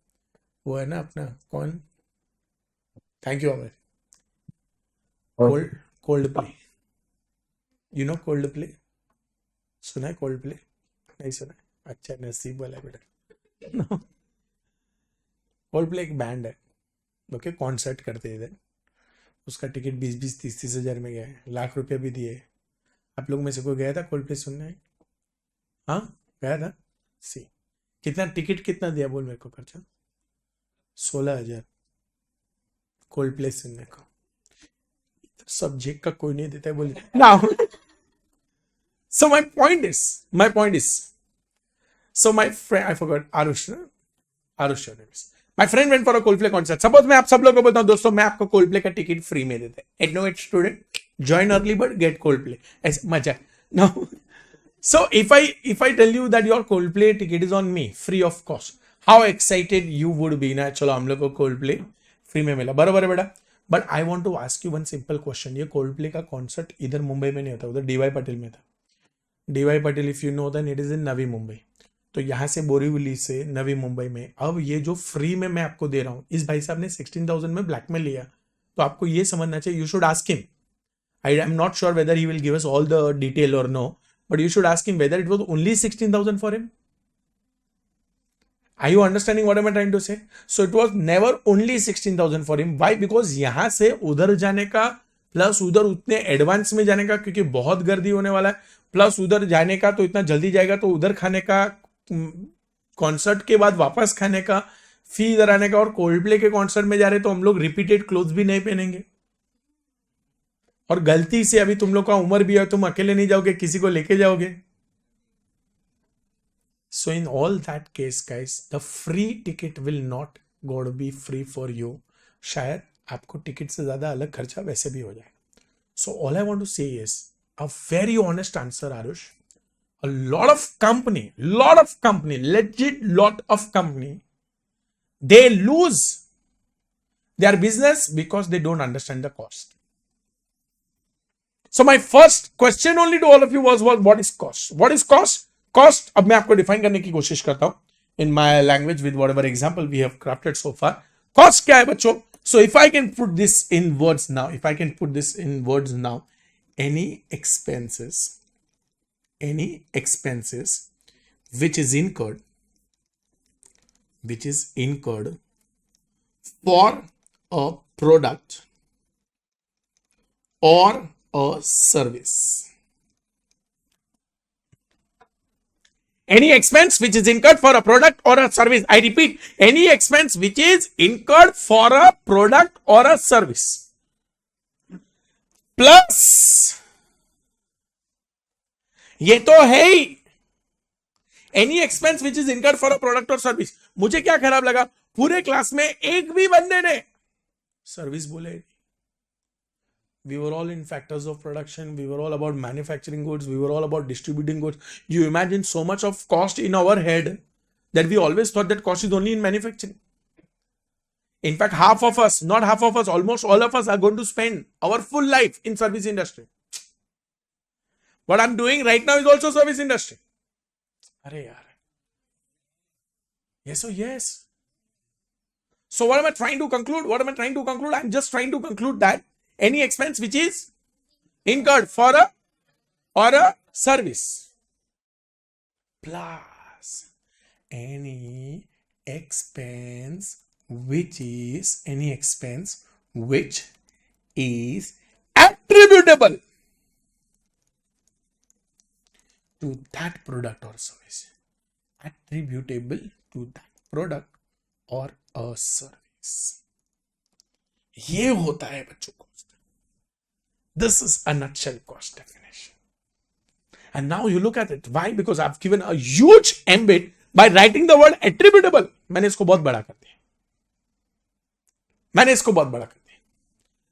वो है ना अपना कौन, थैंक यू अमर, और cold play. You know cold play? सुना है कोल्ड प्ले? नहीं सुना है? अच्छा, नसीब वाला है बेटा. कोल्ड प्ले एक बैंड है, ओके, कॉन्सर्ट करते हैं इधर. उसका टिकट 20-20, 30-30 हजार में गया है, लाख रुपया भी दिए. आप लोग में से कोई गया था कोल्ड प्ले सुनने? हाँ, गया था. सी, कितना टिकट कितना दिया बोल मेरे को खर्चा? 16,000 कोल्ड प्ले सुनने को. सब्जेक्ट का कोई नहीं देता है बोले now. So my point is, so my friend, I forgot, Arush, your name is. My friend went for a Coldplay concert. Suppose मैं आप सब लोगों को बताऊं दोस्तों, मैं आपको Coldplay का टिकट फ्री में देते हैं. Innovate student, join early bird, get Coldplay. ऐसे मजा. Now, so if I tell you that your Coldplay ticket is on me, free of cost, how excited you would be ना. चलो हम लोग को Coldplay फ्री में मिला, बराबर है बेटा. But I want to ask you one simple question. ये Coldplay का कॉन्सर्ट इधर मुंबई में नहीं होता, उधर डीवाई पटेल में था. DY Patel, if you know then it is in Navi Mumbai. तो यहाँ से बोरीवली से नवी मुंबई में. अब ये जो फ्री में मैं आपको दे रहा हूँ, इस भाई साहब ने 16,000 में ब्लैक में लिया. तो आपको ये समझना चाहिए, you should ask him. I am not sure whether he will give us all the detail और no, but you should ask him whether it was only 16,000 for him. Are you understanding what am I trying to say? So it was never only 16,000 for him. Why? Because यहाँ से उधर जाने का plus उधर उतने advance में जाने का, क्योंकि बहुत गर्दी होने वाला है, प्लस उधर जाने का तो इतना जल्दी जाएगा तो उधर खाने का, कॉन्सर्ट के बाद वापस खाने का, फी इधर आने का. और कोल्डप्ले के कॉन्सर्ट में जा रहे तो हम लोग रिपीटेड क्लोथ भी नहीं पहनेंगे. और गलती से अभी तुम लोग का उम्र भी है, तुम अकेले नहीं जाओगे, किसी को लेके जाओगे. So in all that case, guys, the free ticket will not going to be free for you. शायद आपको टिकट से ज्यादा अलग खर्चा वैसे भी हो जाए. So all I want to say is a very honest answer, Arush. A lot of company, legit lot of company, they lose their business because they don't understand the cost. So my first question only to all of you was what is cost? What is cost? Cost अब मैं आपको define करने की कोशिश करता हूं in my language with whatever example we have crafted so far. Cost क्या है बच्चों? So if I can put this in words now, any expenses which is incurred for a product or a service. Any expense which is incurred for a product or a service. I repeat, any expense which is incurred for a product or a service. Plus, ये तो है ही, any expense which is incurred for a product or service. मुझे क्या खराब लगा, पूरे class में एक भी बंदे ने सर्विस बोले. We were all in factors of production. We were all about manufacturing goods. We were all about distributing goods. You imagine so much of cost in our head that we always thought that cost is only in manufacturing. In fact, almost all of us are going to spend our full life in service industry. What I'm doing right now is also service industry. Arey yaar. Yes or yes. So what am I trying to conclude? I'm just trying to conclude that any expense which is incurred for a service, plus any expense which is attributable to that product or service. ये होता है बच्चों को. This is a nutshell cost definition. And now you look at it. Why? Because I've given a huge ambit by writing the word attributable. मैंने इसको बहुत बड़ा कर दिया.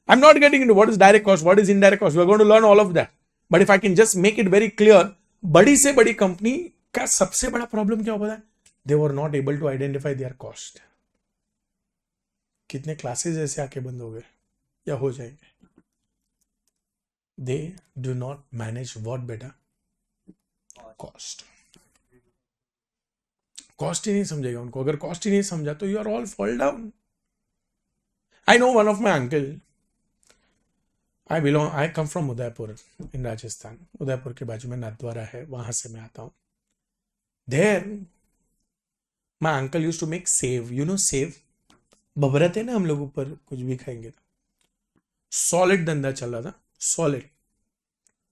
I'm not getting into what is direct cost, what is indirect cost. We're going to learn all of that. But if I can just make it very clear, बड़ी से बड़ी company का सबसे बड़ा प्रॉब्लम क्या होता है? They were not able to identify their cost. कितने क्लासेस ऐसे आके बंद हो गए या हो जाएंगे? They do not manage what better? Cost. Cost ही नहीं समझेगा उनको. अगर कॉस्ट ही नहीं समझा तो you are all fall down. I know one of my uncle. I come from Udaipur in Rajasthan. Udaipur के बाजू में नाथद्वारा है, वहां से मैं आता हूं. There my uncle use to make sev. You know sev बबरते ना हम लोग ऊपर कुछ भी खाएंगे तो. सॉलिड धंधा चल रहा था. Solid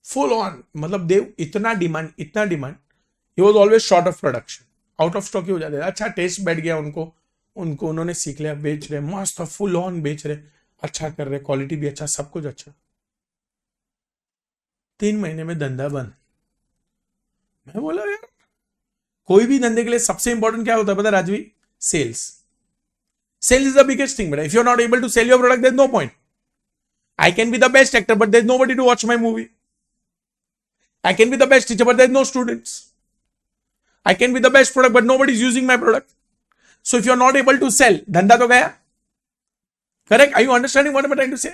full on. मतलब देव इतना demand. He was always short of production. Out of stock ही हो जाते थे. अच्छा टेस्ट बैठ गया उनको उन्होंने सीख लिया. बेच रहे मस्त फुल ऑन बेच रहे. अच्छा कर रहे. क्वालिटी भी अच्छा. सब कुछ अच्छा. 3 महीने में धंधा बंद. मैं बोला यार कोई भी धंधे के लिए सबसे इंपॉर्टेंट क्या होता है पता Rajvi? Sales. Sales is the biggest thing. But if you are not able to sell your product there is no point. I can be the best actor, but there's nobody to watch my movie. I can be the best teacher, but there's no students. I can be the best product, but nobody's using my product. So if you're not able to sell, धंधा तो गया. Correct? Are you understanding what I'm trying to say?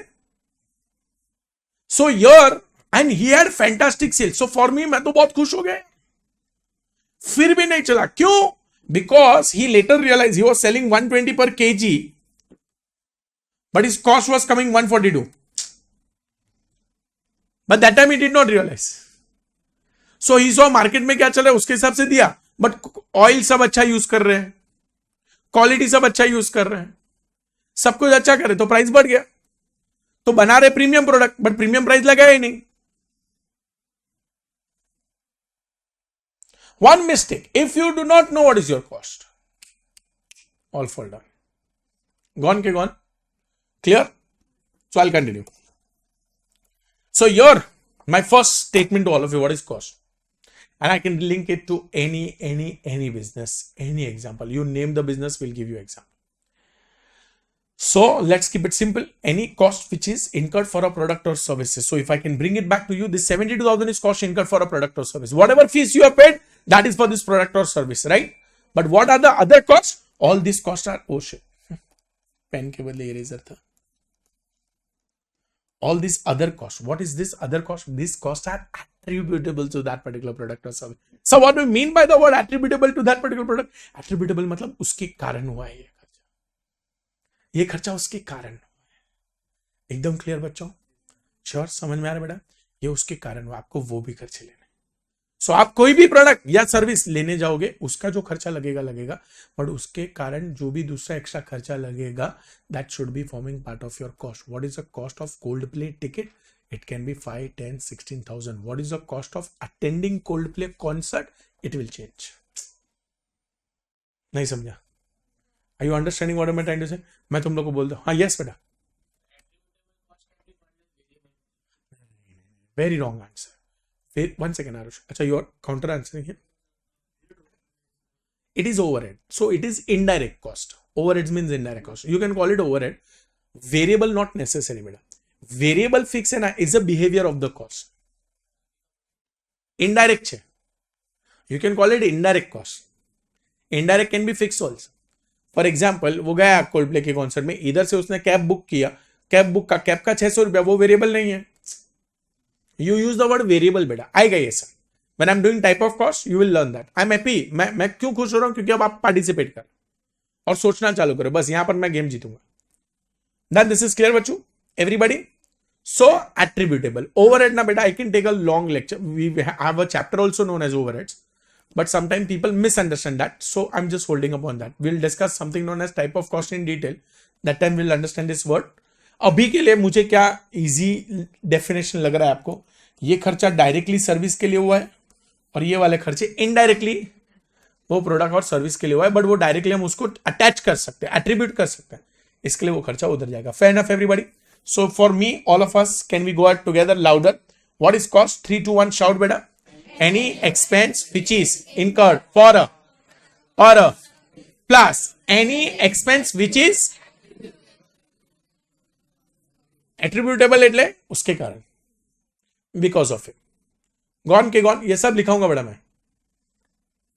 So here, and he had fantastic sales. So for me, मैं तो बहुत खुश हो गया. फिर भी नहीं चला. क्यों? Because he later realized he was selling 120 per kg, but his cost was coming 142. But that time he did not realize. So he saw market में क्या चल रहा है उसके हिसाब से दिया. बट ऑयल सब अच्छा यूज कर रहे हैं. क्वालिटी सब अच्छा यूज कर रहे हैं. सब कुछ अच्छा करे तो प्राइस बढ़ गया. तो बना रहे premium product but premium price लगाया ही नहीं. One mistake. If you do not know what is your cost, all fall down. Gone ke gone. Clear? So I'll continue. So here, my first statement to all of you, what is cost? And I can link it to any business, any example. You name the business, we'll give you example. So let's keep it simple. Any cost which is incurred for a product or services. So if I can bring it back to you, this 72,000 is cost incurred for a product or service. Whatever fees you have paid, that is for this product or service, right? But what are the other costs? All these costs are, oh shit, pen ke badle eraser tha. All these other costs. What is this other cost? These costs are attributable to that particular product or service. So what do we mean by the word attributable to that particular product? Attributable मतलब उसके कारण हुआ है ये खर्चा उसके कारण हुआ है. एकदम क्लियर बच्चों? श्योर? समझ में आ रहा है बेटा? ये उसके कारण हुआ. आपको वो भी खर्चे लेने. सो आप कोई भी प्रोडक्ट या सर्विस लेने जाओगे उसका जो खर्चा लगेगा बट उसके कारण जो भी दूसरा एक्स्ट्रा खर्चा लगेगा that should be forming part of your cost. What is the cost of Coldplay ticket? It can be 5, 10, 16,000. What is the cost of attending Coldplay concert? It will change. नहीं समझा? Are you understanding what I am trying to say? मैं तुम लोग को बोलता हूँ हाँ yes बेटा. Very wrong answer. Wait 1 second, Arush. Achha, you are counter answering here. It is overhead. So it is indirect cost. Overheads means indirect cost. You can call it overhead. Variable not necessary, beta. Variable fix is a behavior of the cost. Indirect है. You can call it indirect cost. Indirect can be fixed also. For example, वो गया cold play के concert में, इधर से उसने cab book किया. Cab का 600 रुपया, वो वेरिएबल नहीं है. You use the word variable बेटा. आएगा ये सब. When I'm doing type of cost, you will learn that. I'm happy. मैं क्यों खुश हो रहा हूं? क्योंकि अब आप पार्टिसिपेट कर और सोचना चालू करो. बस यहां पर मैं game जीतूंगा. Then this is clear बच्चों? Everybody? So attributable. Overhead ना बेटा, I can take a long lecture. We have a chapter also known as overheads. But sometimes people misunderstand that. So I'm just holding upon that. We'll discuss something known as type of cost in detail. That time we'll understand this word. अभी के लिए मुझे क्या easy definition लग रहा है आपको? ये खर्चा डायरेक्टली सर्विस के लिए हुआ है और ये वाले खर्चे इनडायरेक्टली वो प्रोडक्ट और सर्विस के लिए हुआ है. बट वो डायरेक्टली हम उसको अटैच कर सकते हैं, एट्रीब्यूट कर सकते हैं. इसके लिए वो खर्चा उधर जाएगा. Fair enough everybody? So for me all of us can we go out together louder? What is cost? 3, 2, 1 shout बेटा. Any expense which is incurred for a plus any expense which is attributable એટલે उसके कारण, because of it. गॉन के गॉन ये सब लिखाऊंगा बेटा मैं.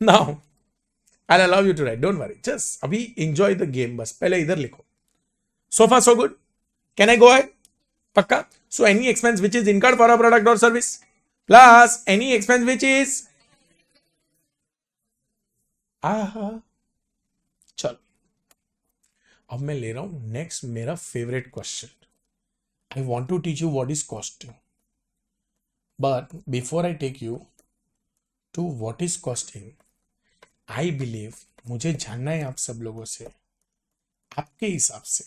Now I allow you to write. Don't worry, just अभी एंजॉय द गेम. बस पहले इधर लिखो. So far so good. Can I go ahead? पक्का? So any expense which is incurred for a product or service plus any expense which is अब मैं ले रहा हूं नेक्स्ट मेरा favourite question. I want to teach you what is costing, but before I take you to what is costing, I believe मुझे जानना है आप सब लोगों से, आपके हिसाब से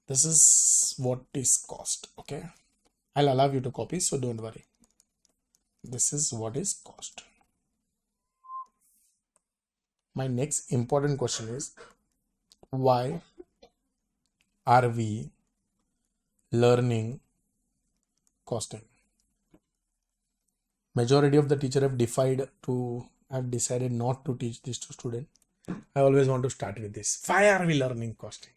this is what is cost. Okay, I allow you to copy, so don't worry. This is what is cost. My next important question is, why are we learning costing? Majority of the teacher have decided not to teach this to student. I always want to start with this. Why are we learning costing?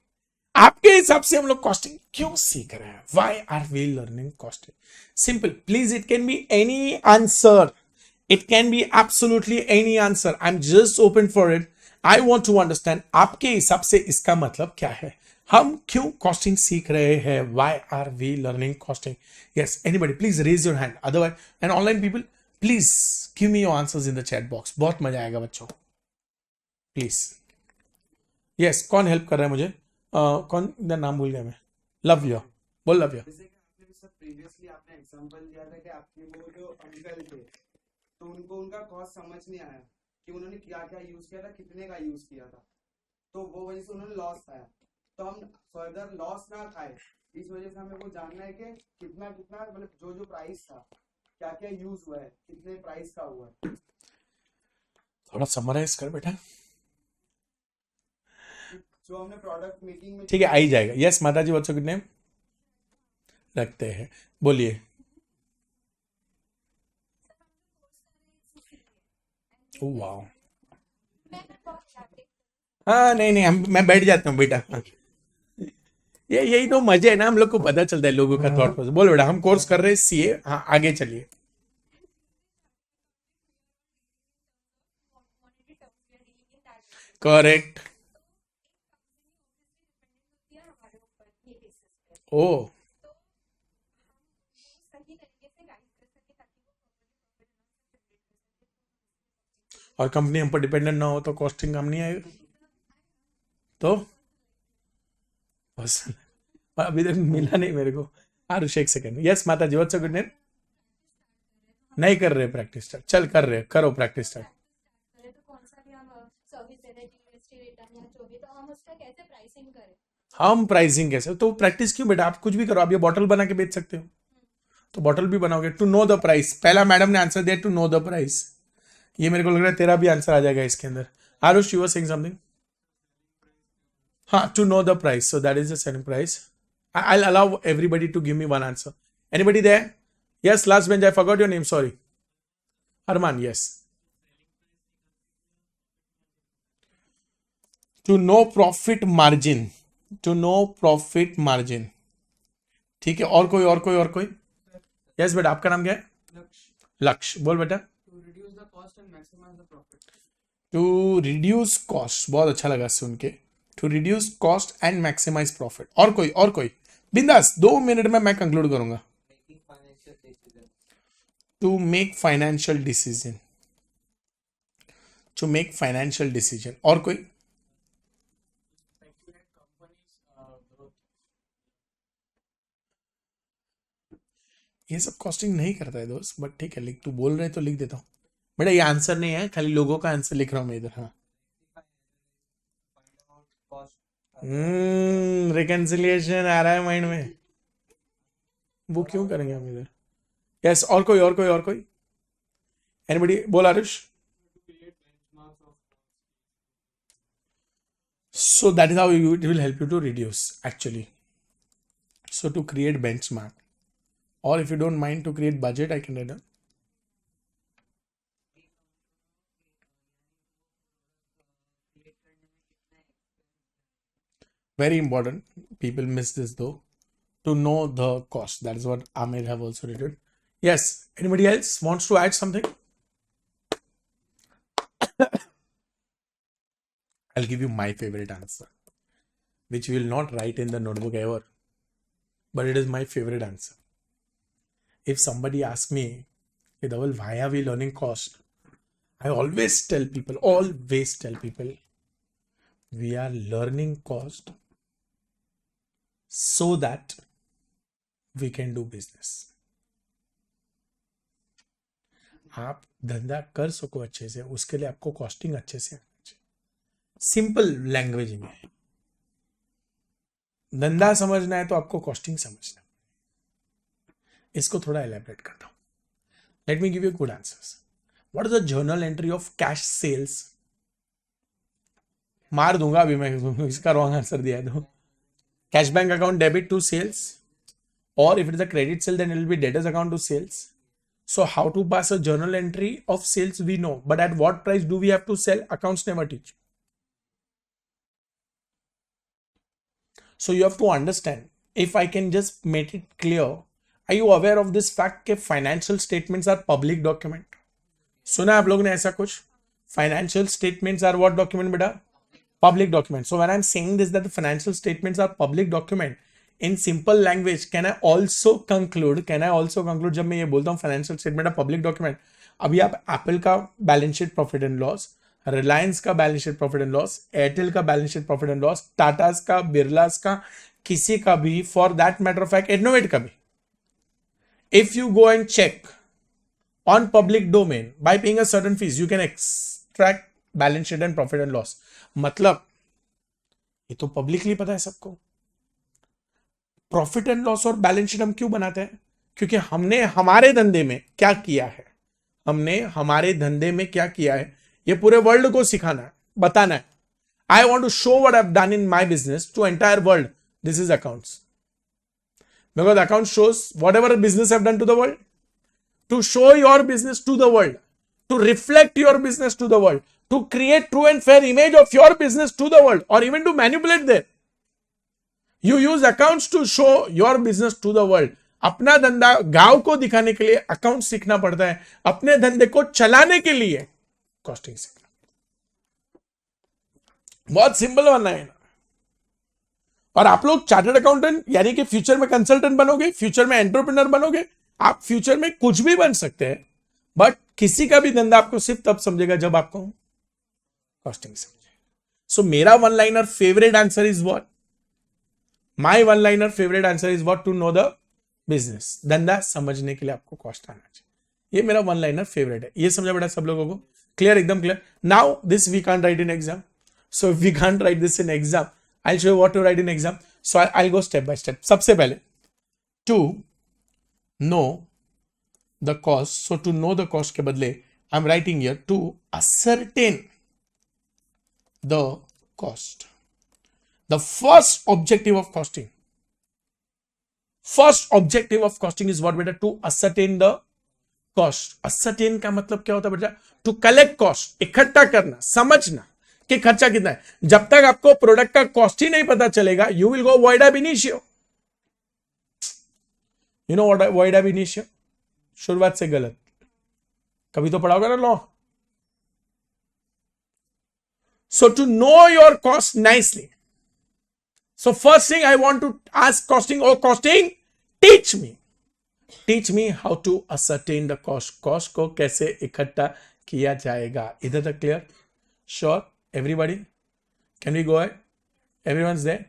आपके हिसाब से हम लोग costing क्यों सीख रहे हैं? Why are we learning costing? Simple. Please, it can be any answer. It can be absolutely any answer. I'm just open for it. I want to understand आपके हिसाब से इसका मतलब क्या है? हम क्यों कॉस्टिंग सीख रहे हैं? Why are we learning costing? Yes, anybody, please raise your hand. Otherwise, and online people, please give me your answers in the chat box. बहुत मजा आएगा बच्चों. Please. Yes, कौन हेल्प कर रहा है मुझे? कौन इधर नाम भूल गया मैं. लव्य. बोल लव्य. जैसे कि आपने सर प्रीवियसली आपने एग्जांपल दिया था कि आपके वो जो अंकल थे तो उनको उनका कॉस्ट समझ नहीं आया कि उन्होंने क्या क्या यूज किया था, कितने का यूज किया था, तो वो वजह से उन्होंने लॉस खाया. तो हम फर्दर लॉस ना खाए इस वजह से हमें वो जानना है कि कितना कितना मतलब जो जो प्राइस था क्या क्या यूज हुआ है, कितने प्राइस का हुआ है. थोड़ा समराइज कर बेटा. जो हमने प्रोडक्ट मेकिंग में ठीक है, आ ही जाएगा. यस माता जी, व्हाट्स योर गुड नेम? रखते हैं, बोलिए. वाओ. हाँ नहीं नहीं, मैं बैठ जाता हूँ बेटा. हाँ. ये यही तो मजे है ना, हम लोग को पता चलता है लोगों का थॉट प्रोसेस. बोल बेटा, हम कोर्स कर रहे हैं सीए. हाँ आगे चलिए. करेक्ट. ओ, और कंपनी हम पर डिपेंडेंट ना हो तो कॉस्टिंग काम नहीं आएगा. तो बस अभी तक मिला नहीं मेरे को. आरुष एक सेकंड. यस माता जी, व्हाट्स योर गुड नेम? नहीं कर रहे प्रैक्टिस स्टार्ट. चल कर रहे, करो प्रैक्टिस स्टार्ट. तो कौन सा भी हम सर्विस दे रहे हैं, जीएसटी रिटर्न या जो भी, तो हम उसका कैसे प्राइसिंग करें? हम प्राइसिंग कैसे? तो प्रैक्टिस क्यों बेटा, आप कुछ भी करो. आप ये बॉटल बना के बेच सकते हो, तो बॉटल भी बनाओगे. To know the price. पहला मैडम ने आंसर दिया टू नो द प्राइस. ये मेरे को लग रहा है तेरा भी आंसर आ जाएगा इसके अंदर. Aarush, you were saying something. हाँ, to know the price. So that is the selling price. I'll allow everybody to give me one answer. Anybody there? Yes, last bench. I forgot your name. Sorry. Arman, yes. To know profit margin. To know profit margin. ठीक है. और कोई और कोई और कोई? Yes बेटा, आपका नाम क्या है? लक्ष्य. बोल बेटा. to reduce the cost and maximize the profit. To reduce cost. बहुत अच्छा लगा सुन के. To reduce cost and maximize profit. और कोई बिंदास. 2 मिनट में मैं कंक्लूड करूंगा. Making financial decision. To make financial decision. To make financial decision. और कोई? ये सब कॉस्टिंग नहीं करता है दोस्त, बट ठीक है, लिख. तू बोल रहे तो लिख देता हूँ बेटा. ये आंसर नहीं है, खाली लोगों का आंसर लिख रहा हूँ मैं इधर. हाँ. Find out cost. रिकन्सिलिएशन आ रहा है माइंड में. वो क्यों करेंगे हम इधर? यस. और कोई? एनीबॉडी? बोल Aarush. So that is how it will help you to reduce actually. So to create benchmark, or if you don't mind to create budget, I can write down. Very important. People miss this though. To know the cost. That is what Amir have also written. Yes. Anybody else wants to add something? I'll give you my favorite answer, which we will not write in the notebook ever, but it is my favorite answer. If somebody asks me, hey Dhaval, why are we learning cost? I always tell people, We are learning cost so that we can do business. आप धंधा कर सको अच्छे से, उसके लिए आपको costing अच्छे से आना चाहिए. सिंपल लैंग्वेज में धंधा समझना है तो आपको कॉस्टिंग समझना है. इसको थोड़ा एलैबोरेट करता हूं. Let me give you good answers. What is the journal entry of cash sales? मार दूंगा अभी मैं, इसका रॉन्ग आंसर दिया है तो. Cash bank account debit to sales, or if it is a credit sale then it will be debtors account to sales. So how to pass a journal entry of sales we know, but at what price do we have to sell? Accounts never teach. So you have to understand, if I can just make it clear, are you aware of this fact that financial statements are public document? सुना आप लोग ने ऐसा कुछ? Financial statements are what document बेटा? Public document. So when I'm saying this, that the financial statements are public document, in simple language, can I also conclude जब मैं ये बोलता हूँ फाइनेंशियल स्टेटमेंट पब्लिक डॉक्यूमेंट, अभी आप एप्पल का balance sheet profit and loss, Reliance का balance sheet profit and loss, Airtel का balance sheet profit and loss, Tatas का, बिरलास का, किसी का भी, for that matter of fact innovate का भी, if you go and check on public domain by paying a certain fee, you can extract balance sheet and profit and loss. मतलब ये तो पब्लिकली पता है सबको. प्रॉफिट एंड लॉस और balance sheet हम क्यों बनाते हैं? क्योंकि हमने हमारे धंधे में क्या किया है, ये पूरे वर्ल्ड को सिखाना है, बताना है. I want to show what I have done in my business to entire world. This is accounts, because account shows whatever business have done to the world, to show your business to the world, to reflect your business to the world, to create true and fair image of your business to the world, or even to manipulate them. You use accounts to show your business to the world. अपना धंधा गांव को दिखाने के लिए account सीखना पड़ता है, अपने धंधे को चलाने के लिए कॉस्टिंग सीखना. बहुत सिंपल बनना है. और आप लोग चार्टर्ड अकाउंटेंट यानी कि फ्यूचर में कंसल्टेंट बनोगे, फ्यूचर में एंटरप्रेन्योर बनोगे, आप फ्यूचर में कुछ भी बन सकते हैं, बट किसी का भी धंधा आपको सिर्फ तब समझेगा जब आपको कॉस्टिंग समझे. सो मेरा one liner favourite answer is what? My one liner favourite answer is what? To know the business. धंधा समझने के लिए आपको कॉस्ट आना चाहिए. ये मेरा वन लाइनर फेवरेट है. ये समझा बेटा सब लोगों को? क्लियर, एकदम clear. Now this we can't write in exam, so if we can't write this in exam, I will show you what to write in exam. So I will go step by step. सबसे पहले to know the cost. So to know the cost के बदले I am writing here to ascertain the cost. The first objective of costing is what बेटा? To ascertain the cost. ascertain का मतलब क्या होता है बेटा? To collect cost, इकट्ठा करना, समझना कि खर्चा कितना है. जब तक आपको प्रोडक्ट का कॉस्ट ही नहीं पता चलेगा, you will go void ab initio. You know what void ab initio? शुरुआत से गलत, कभी तो पढ़ाओगे ना law. So to know your cost nicely. So first thing I want to ask costing, or costing, teach me. Teach me how to ascertain the cost. Cost को कैसे इकट्ठा किया जाएगा. इधर तक clear? Sure? Everybody? Can we go ahead? Everyone's there?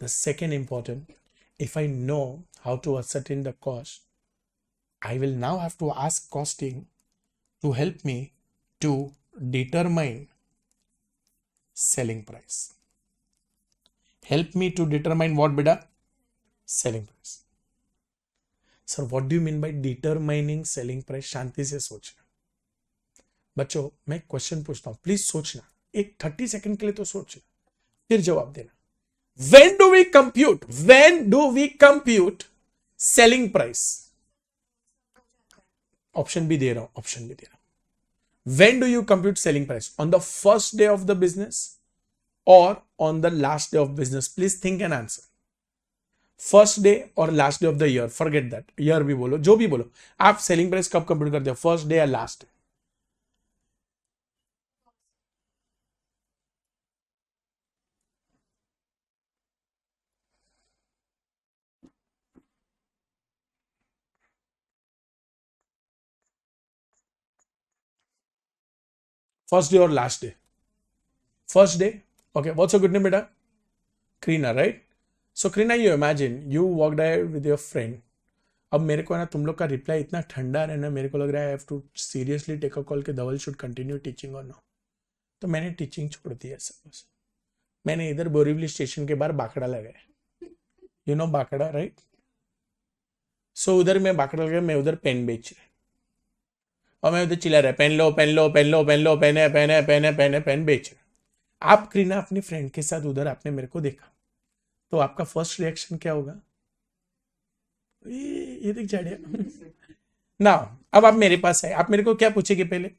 The second important, if I know how to ascertain the cost, I will now have to ask costing to help me to determine selling price. Help me to determine what beta? Selling price. Sir, what do you mean by determining selling price? शांति से सोचना. बच्चों मैं question पूछता हूं, please सोचना, एक 30 second के लिए तो सोचना, फिर जवाब देना. When do we compute selling price? Option भी दे रहा हूं. When do you compute selling price? On the first day of the business or on the last day of business? Please think and answer. First day or last day of the year? Forget that. Year भी बोलो, जो भी बोलो. आप selling price कब compute करते हो? First day या last day? First day or last day? First day Okay, what's your good name, beta? Krina, right? So Krina, you imagine you walked there with your friend. अब मेरे को ना तुम लोग का रिप्लाई इतना ठंडा रहना, मेरे को लग रहा है I have to seriously take a call कि धवल शुड कंटिन्यू टीचिंग और नो. तो मैंने टीचिंग छोड़ दिया सपोज. मैंने इधर बोरीवली स्टेशन के बाहर बाकड़ा लगाया. यू नो बाकड़ा, राइट? सो उधर मैं बाकड़ा लगा, मैं उधर पेन बेच रहा और मैं उधर चिल्ला रहा, पेन लो पेन लो पेन लो पेन लो, पेन है पेन बेच रहा. आप क्रीना अपनी फ्रेंड के साथ उधर आपने मेरे को देखा, तो आपका फर्स्ट रिएक्शन क्या होगा? ये देख जाड़े ना. अब आप मेरे पास है, आप मेरे को क्या पूछेंगे पहले?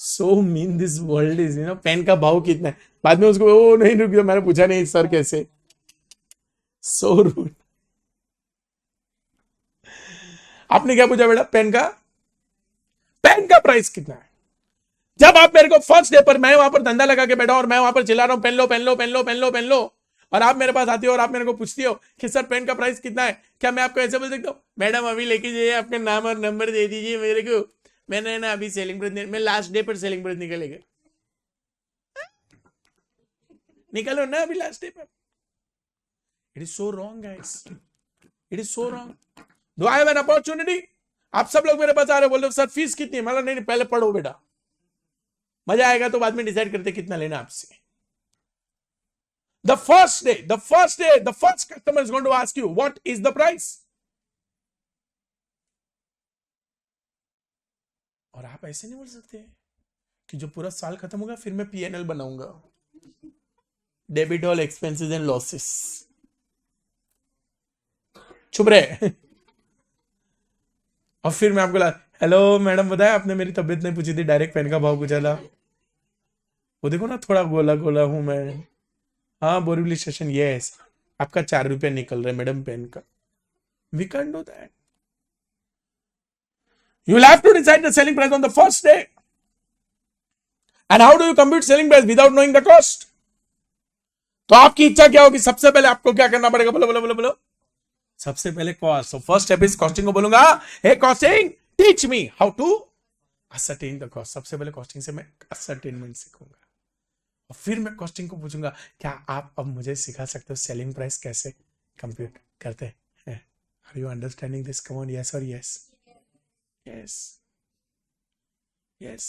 So mean this world is, pen का भाव कितना है. बाद में उसको ओ नहीं रुक गया, मैंने पूछा नहीं सर कैसे. So rude. आपने क्या पूछा बेटा? पेन का प्राइस कितना है? जब आप मेरे को फर्स्ट डे पर, मैं वहां पर धंधा लगा के बैठा और मैं वहां पर चिल्ला रहा हूं पेन लो पेन लो पेन लो पेन लो पेन लो, और आप मेरे पास आती हो और आप मेरे को पूछती हो कि सर पेन का प्राइस कितना है, क्या मैं आपको ऐसे बोल सकता हूँ मैडम अभी लेके जाइए, आपका नाम और नंबर दे दीजिए मेरे को, मैंने ना अभी सेलिंग प्राइस, मैं लास्ट डे पर सेलिंग प्राइस निकलेगा. निकलो ना अभी लास्ट डे पर. It is so wrong guys, it is so wrong. Do I have an opportunity? आप सब लोग मेरे पास आ रहे हो, बोल रहे सर फीस कितनी है? मतलब नहीं, पहले पढ़ो बेटा, मजा आएगा तो बाद में डिसाइड करते कितना लेना आपसे. The first day, the first customer is going to ask you, what is the price? और आप ऐसे नहीं बोल सकते कि जो पूरा साल खत्म होगा फिर मैं P&L बनाऊंगा, debit all expenses and losses. चुप रहे. और फिर मैं आपको हेलो मैडम, बताया आपने मेरी तबीयत नहीं पूछी थी, डायरेक्ट पेन का भाव पूछा था. वो देखो ना, थोड़ा गोला गोला हूं मैं. हाँ बोरीवली स्टेशन, यस. आपका 4 रुपया निकल रहा है मैडम पेन का. We can do that. You will have to decide the selling price on the first day. And how do you compute selling price without knowing the cost? तो आपकी इच्छा क्या होगी? सबसे पहले आपको क्या करना पड़ेगा? बोलो बोलो बोलो बोलो. सबसे पहले cost. So first step is costing को बोलूंगा, hey costing teach me how to ascertain the cost. सबसे पहले कॉस्टिंग से मैं असर्टेनमेंट सीखूंगा, और फिर मैं कॉस्टिंग को पूछूंगा क्या आप अब मुझे सिखा सकते हो सेलिंग प्राइस कैसे कंप्यूट करते हैं? Are you understanding this? Come on, yes or yes. Yes yes.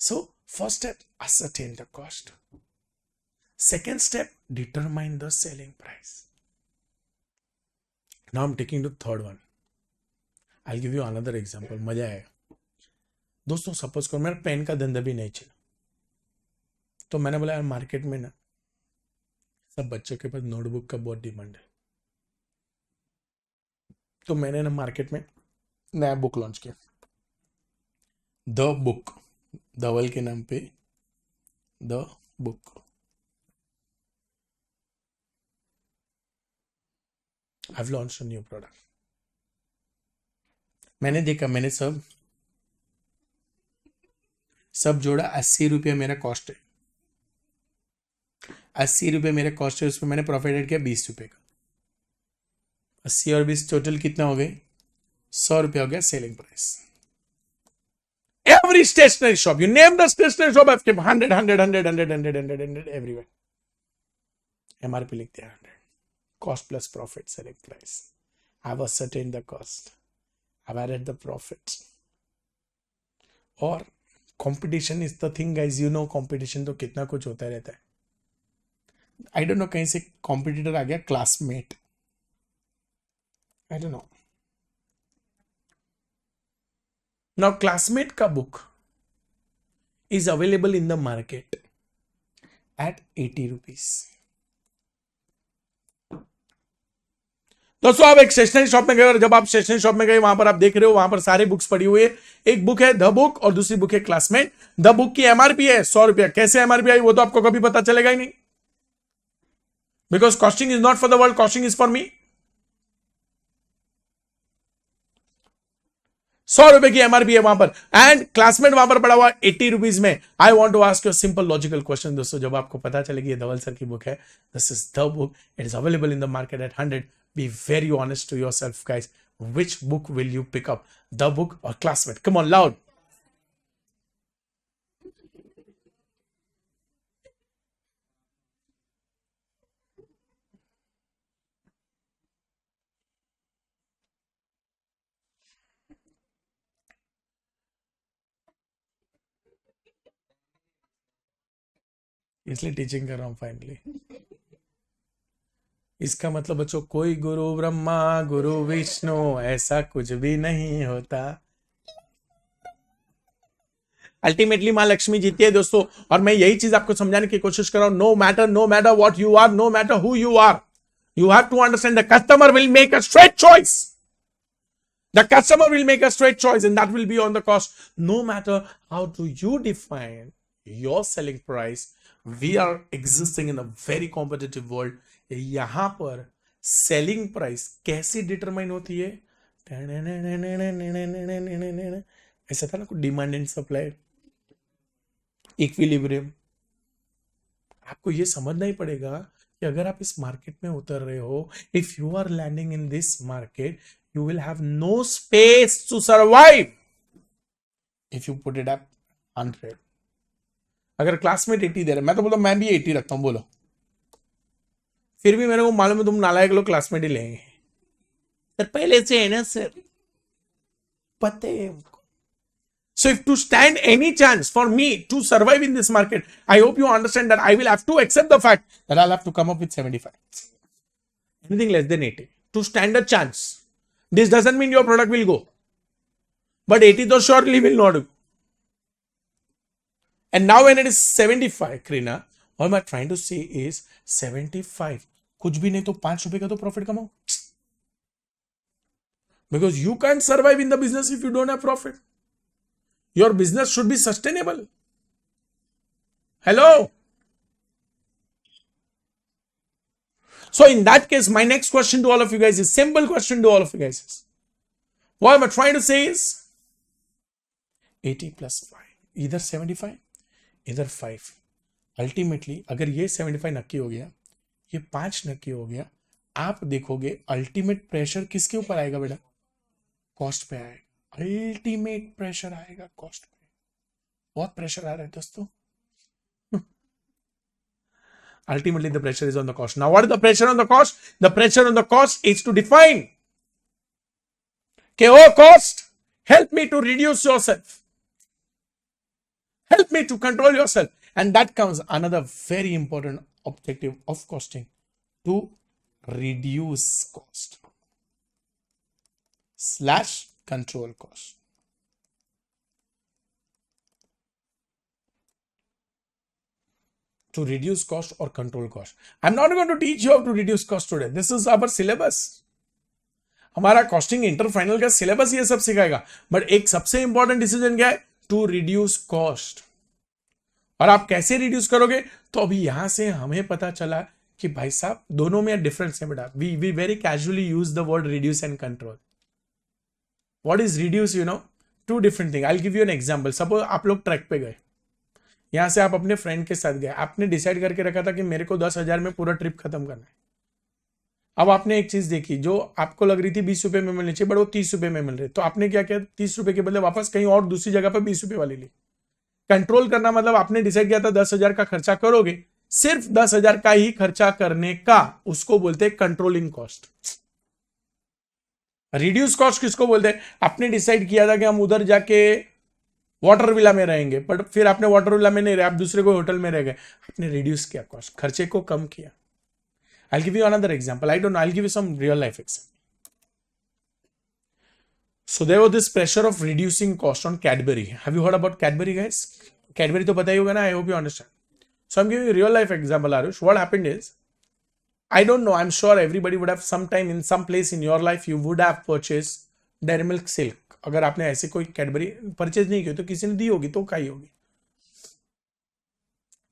So first step ascertain the cost. Second step, determine the selling price. Now I'm taking to third one. I'll give you another example. मजा आएगा. दोस्तों suppose करो मेरा pen का धंधा भी नहीं चला, तो मैंने बोला यार मार्केट में ना सब बच्चों के पास नोटबुक का बहुत डिमांड है, तो मैंने ना मार्केट में नया बुक लॉन्च किया, द बुक, धवल के नाम पे the book. I have launched a new product. मैंने देखा, मैंने सब जोड़ा. 80 रुपये मेरा कॉस्ट है, 80 रुपये मेरे कॉस्ट है, उसमें मैंने प्रॉफिट ऐड किया 20 रुपये का. 80 और 20 टोटल कितना हो गए? 100 रुपये हो गया selling price. Every stationery shop, you name the stationery shop, आपके 100 एवरीवेयर एमआरपी लिखते हैं 100. Cost plus profit selling price. I have ascertained the cost, I have added the profit. और competition is the thing guys, you know competition तो कितना कुछ होता रहता है. आई डोंट नो, कहीं से कॉम्पिटिटर आ गया Classmate, I don't know. Now Classmate का book is available in the market at 80 rupees. दोस्तों आप एक स्टेशनरी शॉप में गए, और जब आप स्टेशनरी शॉप में गए वहां पर आप देख रहे हो वहां पर सारे बुक्स पड़ी हुई है. एक बुक है द बुक और दूसरी बुक है क्लासमेट. द बुक की एमआरपी है 100 रुपया. कैसे एमआरपी आई वो तो आपको कभी पता चलेगा ही नहीं, because costing is not for the world, costing is for me. 100 रुपए की एमआरपी है वहां पर, एंड क्लासमेट वहां पर पड़ा हुआ 80 रुपीज में. I want to ask you simple logical question. दोस्तों जब आपको पता चलेगी ये धवल सर की बुक है, this is the book, it is available in the market at 100. Be very honest to yourself, guys. Which book will you pick up? The book or classmate? Come on, loud. इसलिए teaching कर रहा हूँ finally. इसका मतलब बच्चों, कोई गुरु ब्रह्मा गुरु विष्णु ऐसा कुछ भी नहीं होता। अल्टीमेटली माँ लक्ष्मी जीती है दोस्तों, और मैं यही चीज आपको समझाने की कोशिश कर रहा हूं। No matter what you are, no matter who you are, you have to understand the customer will make a straight choice. The customer will make a straight choice, and that will be on the cost. No matter how do you define your selling price, we are existing in a very competitive world. यहां पर selling price कैसे determine होती है? ऐसा था ना, कुछ demand and supply, equilibrium. आपको ये समझना ही पड़ेगा कि अगर आप इस मार्केट में उतर रहे हो, if you are landing in this market, you will have no space to survive if you put it up 100। अगर क्लासमेट 80 दे रहे, मैं तो बोलता मैं भी 80 रखता हूं, बोलो। फिर भी मेरे को मालूम है तुम नालायक लोग क्लासमेट ही लेंगे सर, पहले से है ना सर, पता है हमको। So if to stand any chance for me to survive in this market, I hope you understand that I will have to accept the fact that I'll have to come up with 75. Anything less than 80 to stand a chance. This doesn't mean your product will go, but 80 though surely will not go. And now when it is 75, Krina, all I'm trying to say is 75. कुछ भी नहीं तो 5 रुपए का तो profit कमाओ. Because you can't survive in the business if you don't have profit. Your business should be sustainable. Hello. So in that case, my next question to all of you guys is simple question to all of you guys is, what I'm trying to say is 80 plus 5, either 75, either 5. Ultimately, अगर ये 75 नक्की हो गया, ये 5 नक्की हो गया, आप देखोगे अल्टीमेट प्रेशर किसके ऊपर आएगा बेटा? कॉस्ट पे आएगा। अल्टीमेट प्रेशर आएगा कॉस्ट पे। बहुत प्रेशर आ रहा है दोस्तों। Ultimately the pressure is on the cost. Now what is the pressure on the cost? The pressure on the cost is to define, okay, oh cost, help me to reduce yourself, help me to control yourself. And that comes another very important objective of costing, to reduce cost / control cost. To reduce cost or control cost. I'm not going to teach you how to reduce cost today. This is our syllabus. हमारा costing inter final का syllabus ये सब सिखाएगा, but एक सबसे important decision क्या है? To reduce cost. और आप कैसे रिड्यूस करोगे? तो अभी यहां से हमें पता चला कि भाई साहब दोनों में डिफरेंस है बेटा। We very casually use the word reduce and control. What is reduce? You know, two different things. I'll give you an example. Suppose आप लोग ट्रैक पे गए, यहां से आप अपने फ्रेंड के साथ गए, आपने डिसाइड करके रखा था कि मेरे को 10,000 में पूरा ट्रिप खत्म करना है। अब आपने एक चीज देखी जो आपको लग रही थी 20 रुपए में मिलनी चाहिए, बट वो 30 रुपए में मिल रही, तो आपने क्या किया? 30 रुपए के बदले वापस कहीं और दूसरी जगह पर 20 रुपए वाली ली। कंट्रोल करना मतलब आपने डिसाइड किया था 10,000 का खर्चा करोगे, सिर्फ 10,000 का ही खर्चा करने का, उसको बोलते हैं कंट्रोलिंग कॉस्ट। रिड्यूस कॉस्ट किसको बोलते हैं? आपने डिसाइड किया था कि हम उधर जाके वाटर विला में रहेंगे, बट फिर आपने वाटर विला में नहीं रहे, आप दूसरे कोई होटल में रह गए, आपने रिड्यूस किया कॉस्ट, खर्चे को कम किया। I'll give you another example. I don't know. I'll give you some real life example. So there was this pressure of reducing cost on Cadbury. Have you heard about Cadbury, guys? Cadbury तो पता ही होगा ना? I hope you understand. So I'm giving you a real life example, Arush. What happened is, I don't know. I'm sure everybody would have sometime in some place in your life you would have purchased Dairy Milk Silk. अगर आपने ऐसे कोई Cadbury purchase नहीं की तो किसी ने दी होगी, तो खाई होगी।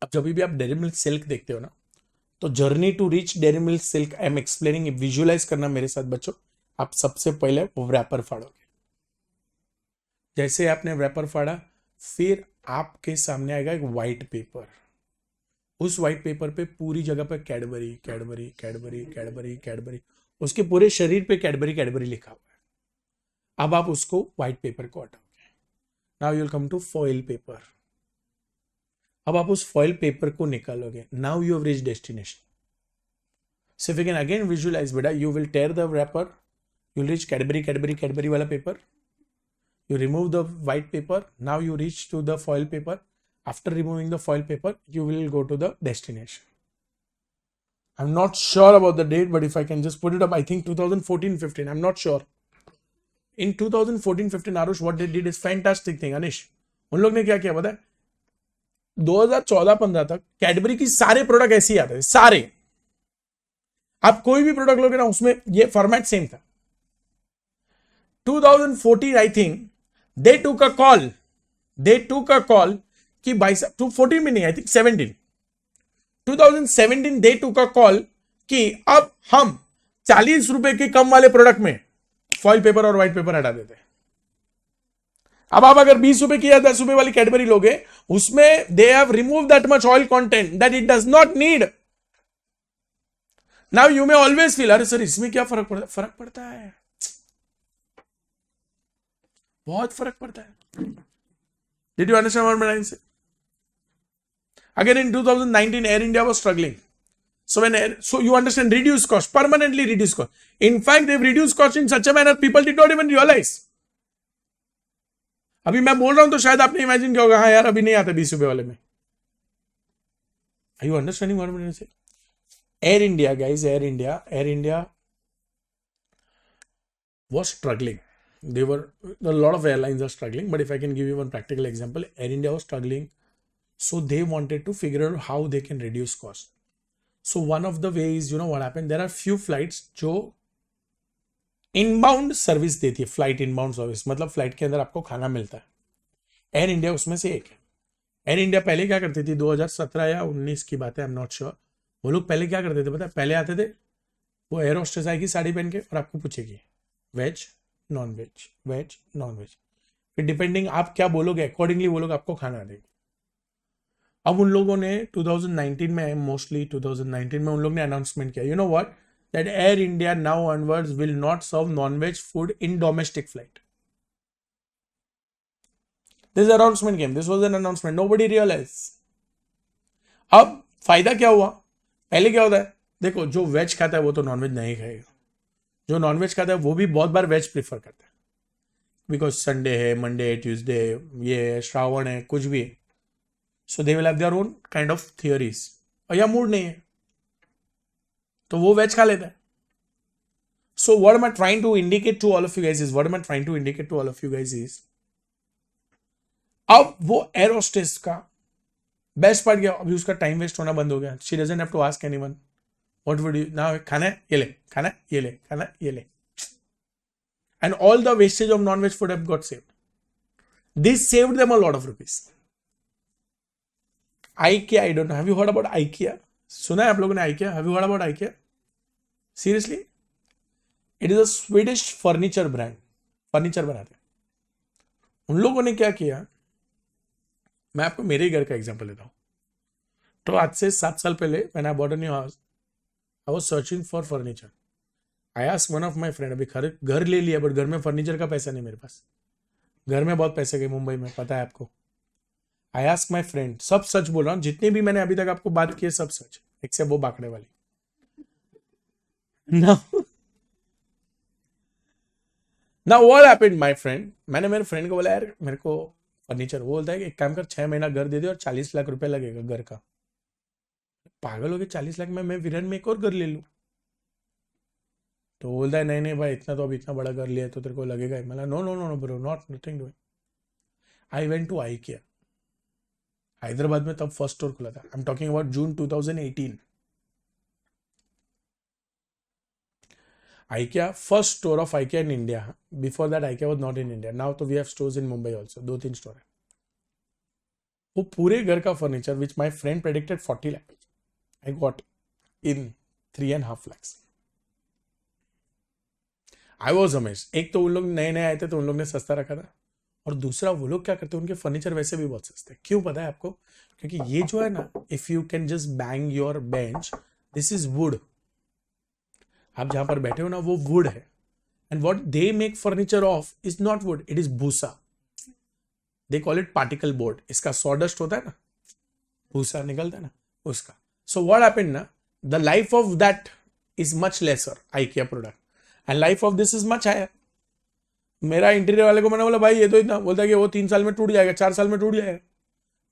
अब जब भी आप Dairy Milk Silk देखते हो ना, तो journey to reach Dairy Milk Silk I am explaining, visualise करना मेरे साथ बच्चों। आप सबसे पहले रैपर फाड़ोगे, जैसे आपने रैपर फाड़ा, फिर आपके सामने आएगा एक व्हाइट पेपर। उस व्हाइट पेपर पे पूरी जगह पे Cadbury Cadbury Cadbury Cadbury Cadbury, उसके पूरे शरीर पे कैडबरी कैडबरी लिखा हुआ है। अब आप उसको व्हाइट पेपर को हटाओगे। Now you will come to foil paper. अब आप उस फॉइल पेपर को निकालोगे। Now you have reached destination. So if you can again visualise बेटा, you will tear the wrapper, you will reach Cadbury Cadbury Cadbury वाला paper, you remove the white paper, now you reach to the foil paper, After removing the foil paper, you will go to the destination. I'm not sure about the date, but if I can just put it up, I think 2014-15. I'm not sure. In 2014-15, Arush, what they did is fantastic thing. Anish, उन लोग ने क्या किया पता है? 2014-15 तक Cadbury की सारे प्रोडक्ट ऐसे ही आते थे, सारे. आप कोई भी प्रोडक्ट लोगे ना, उसमें ये फॉर्मेट सेम था. 2014, I think, they took a call कि भाई साहब 2014 में नहीं, I think 17. 2017 they took a call कि अब हम 40 रुपए के कम वाले प्रोडक्ट में फॉइल पेपर और व्हाइट पेपर हटा देते हैं. अब आप अगर 20 रुपए की या 10 रुपए वाली कैडबरी लोगे, उसमें they have remove that much oil content that it does not need. Now you may always feel, अरे सर इसमें क्या फर्क पड़ता है? फर्क पड़ता है, बहुत फर्क पड़ता है. Did you understand what I am saying? Again, in 2019, Air India was struggling. So you understand, reduce cost, permanently reduce cost. In fact, they've reduced cost in such a manner people did not even realize. अभी मैं बोल रहा हूं तो शायद आपने imagine किया होगा, हाँ यार अभी नहीं आते 20 रुपए वाले में. Are you understanding what I'm trying to say? Air India, guys, Air India was struggling. A lot of airlines are struggling, but if I can give you one practical example, Air India was struggling. So they wanted to figure out how they can reduce cost. So one of the ways, you know what happened? There are few flights जो inbound service देती है, flight inbound service, मतलब flight के अंदर आपको खाना मिलता है. एयर इंडिया उसमें से एक है. एयर इंडिया पहले क्या करती थी, 2017 या 19 की बात है, आई एम नॉट श्योर. वो लोग पहले क्या करते थे पता है? पहले आते थे, वो एयर होस्टेस आएगी साड़ी पहन के और आपको पूछेगी veg non veg, veg non veg. फिर डिपेंडिंग आप क्या बोलोगे, अकॉर्डिंगली वो लोग आपको खाना देंगे. अब उन लोगों ने 2019 में, मोस्टली 2019 में उन लोगों ने अनाउंसमेंट किया, you know what, that Air India now onwards will not serve non-veg food in domestic flight. This announcement came, this was an announcement, nobody realise. अब फायदा क्या हुआ? पहले क्या होता है, देखो जो वेज खाता है वो तो नॉनवेज नहीं खाएगा, जो नॉनवेज खाता है वो भी बहुत बार वेज प्रीफर करता है, बिकॉज संडे है, मंडे है, ट्यूसडे, ये श्रावण है, कुछ भी है. So they will have their own kind of theories. और या मूड नहीं है तो वो वेज खा लेता है. So what am I trying to indicate to all of you guys is, अब वो एयर होस्टेस का बेस्ट पार्ट क्या, अभी उसका टाइम वेस्ट होना बंद हो गया. She doesn't have to ask anyone what would you now, खाना है ये ले, खाना है ये ले, खाना है ये ले. And all the wastage of non-veg food have got saved. This saved them a lot of rupees. IKEA, I don't know. Have you heard about IKEA? सुना है आप लोगों ने IKEA? Have you heard about IKEA? Seriously? It is a Swedish furniture brand. Furniture बनाते हैं. उन लोगों ने क्या किया, मैं आपको मेरे ही घर का एग्जांपल देता हूँ. तो आज से 7 साल पहले when I bought a new house, I was searching for furniture. I asked one of my friend, अभी घर ले लिया, बट घर में फर्नीचर का पैसा नहीं मेरे पास. घर में बहुत पैसे गए मुंबई में, पता है आपको. I asked my friend, सब सच बोल रहा हूँ, जितने भी मैंने अभी तक आपको बात की है सब सच, एक्सेप्ट वो बाकड़े वाली. Now what happened, my friend? मैंने मेरे फ्रेंड को बोला यार मेरे को फर्नीचर, वो बोलता है कि एक काम कर 6 महीना घर दे दे और 40 लाख रुपए लगेगा घर का. पागल हो गए, 40 लाख में मैं वीरन में एक और घर ले लूं. तो बोलता है नहीं नहीं भाई, इतना तो अब इतना बड़ा घर लिया तो तेरे को लगेगा. मैं no no no no bro, not nothing doing. I went to IKEA. Hyderabad में तब फर्स्ट स्टोर खुला था. I am talking about June 2018. IKEA, first store of IKEA in India. Before that IKEA was not in India. Now तो we have stores in Mumbai also. 2-3 store है. वो पूरे घर का furniture which my friend predicted 40 lakh, I got in 3.5 lakhs. I was amazed. एक तो उन लोग नए नए आए थे तो उन लोग ने सस्ता रखा था, और दूसरा वो लोग क्या करते हैं, उनके फर्नीचर वैसे भी बहुत सस्ते हैं. क्यों पता है आपको? क्योंकि ये जो है ना, if you can just bang your bench, this is wood. आप जहां पर बैठे हो ना, वो वुड है. And what they make furniture of is not wood, it is भूसा. They call it particle board. इसका सॉडस्ट होता है ना, भूसा निकलता है ना उसका. सो व्हाट हैपेंड ना, the life of that is much lesser IKEA product, and life of this is much higher. मेरा इंटीरियर वाले को मैंने बोला भाई ये तो इतना, बोलता है कि वो 3 साल में टूट जाएगा, 4 साल में टूट जाएगा.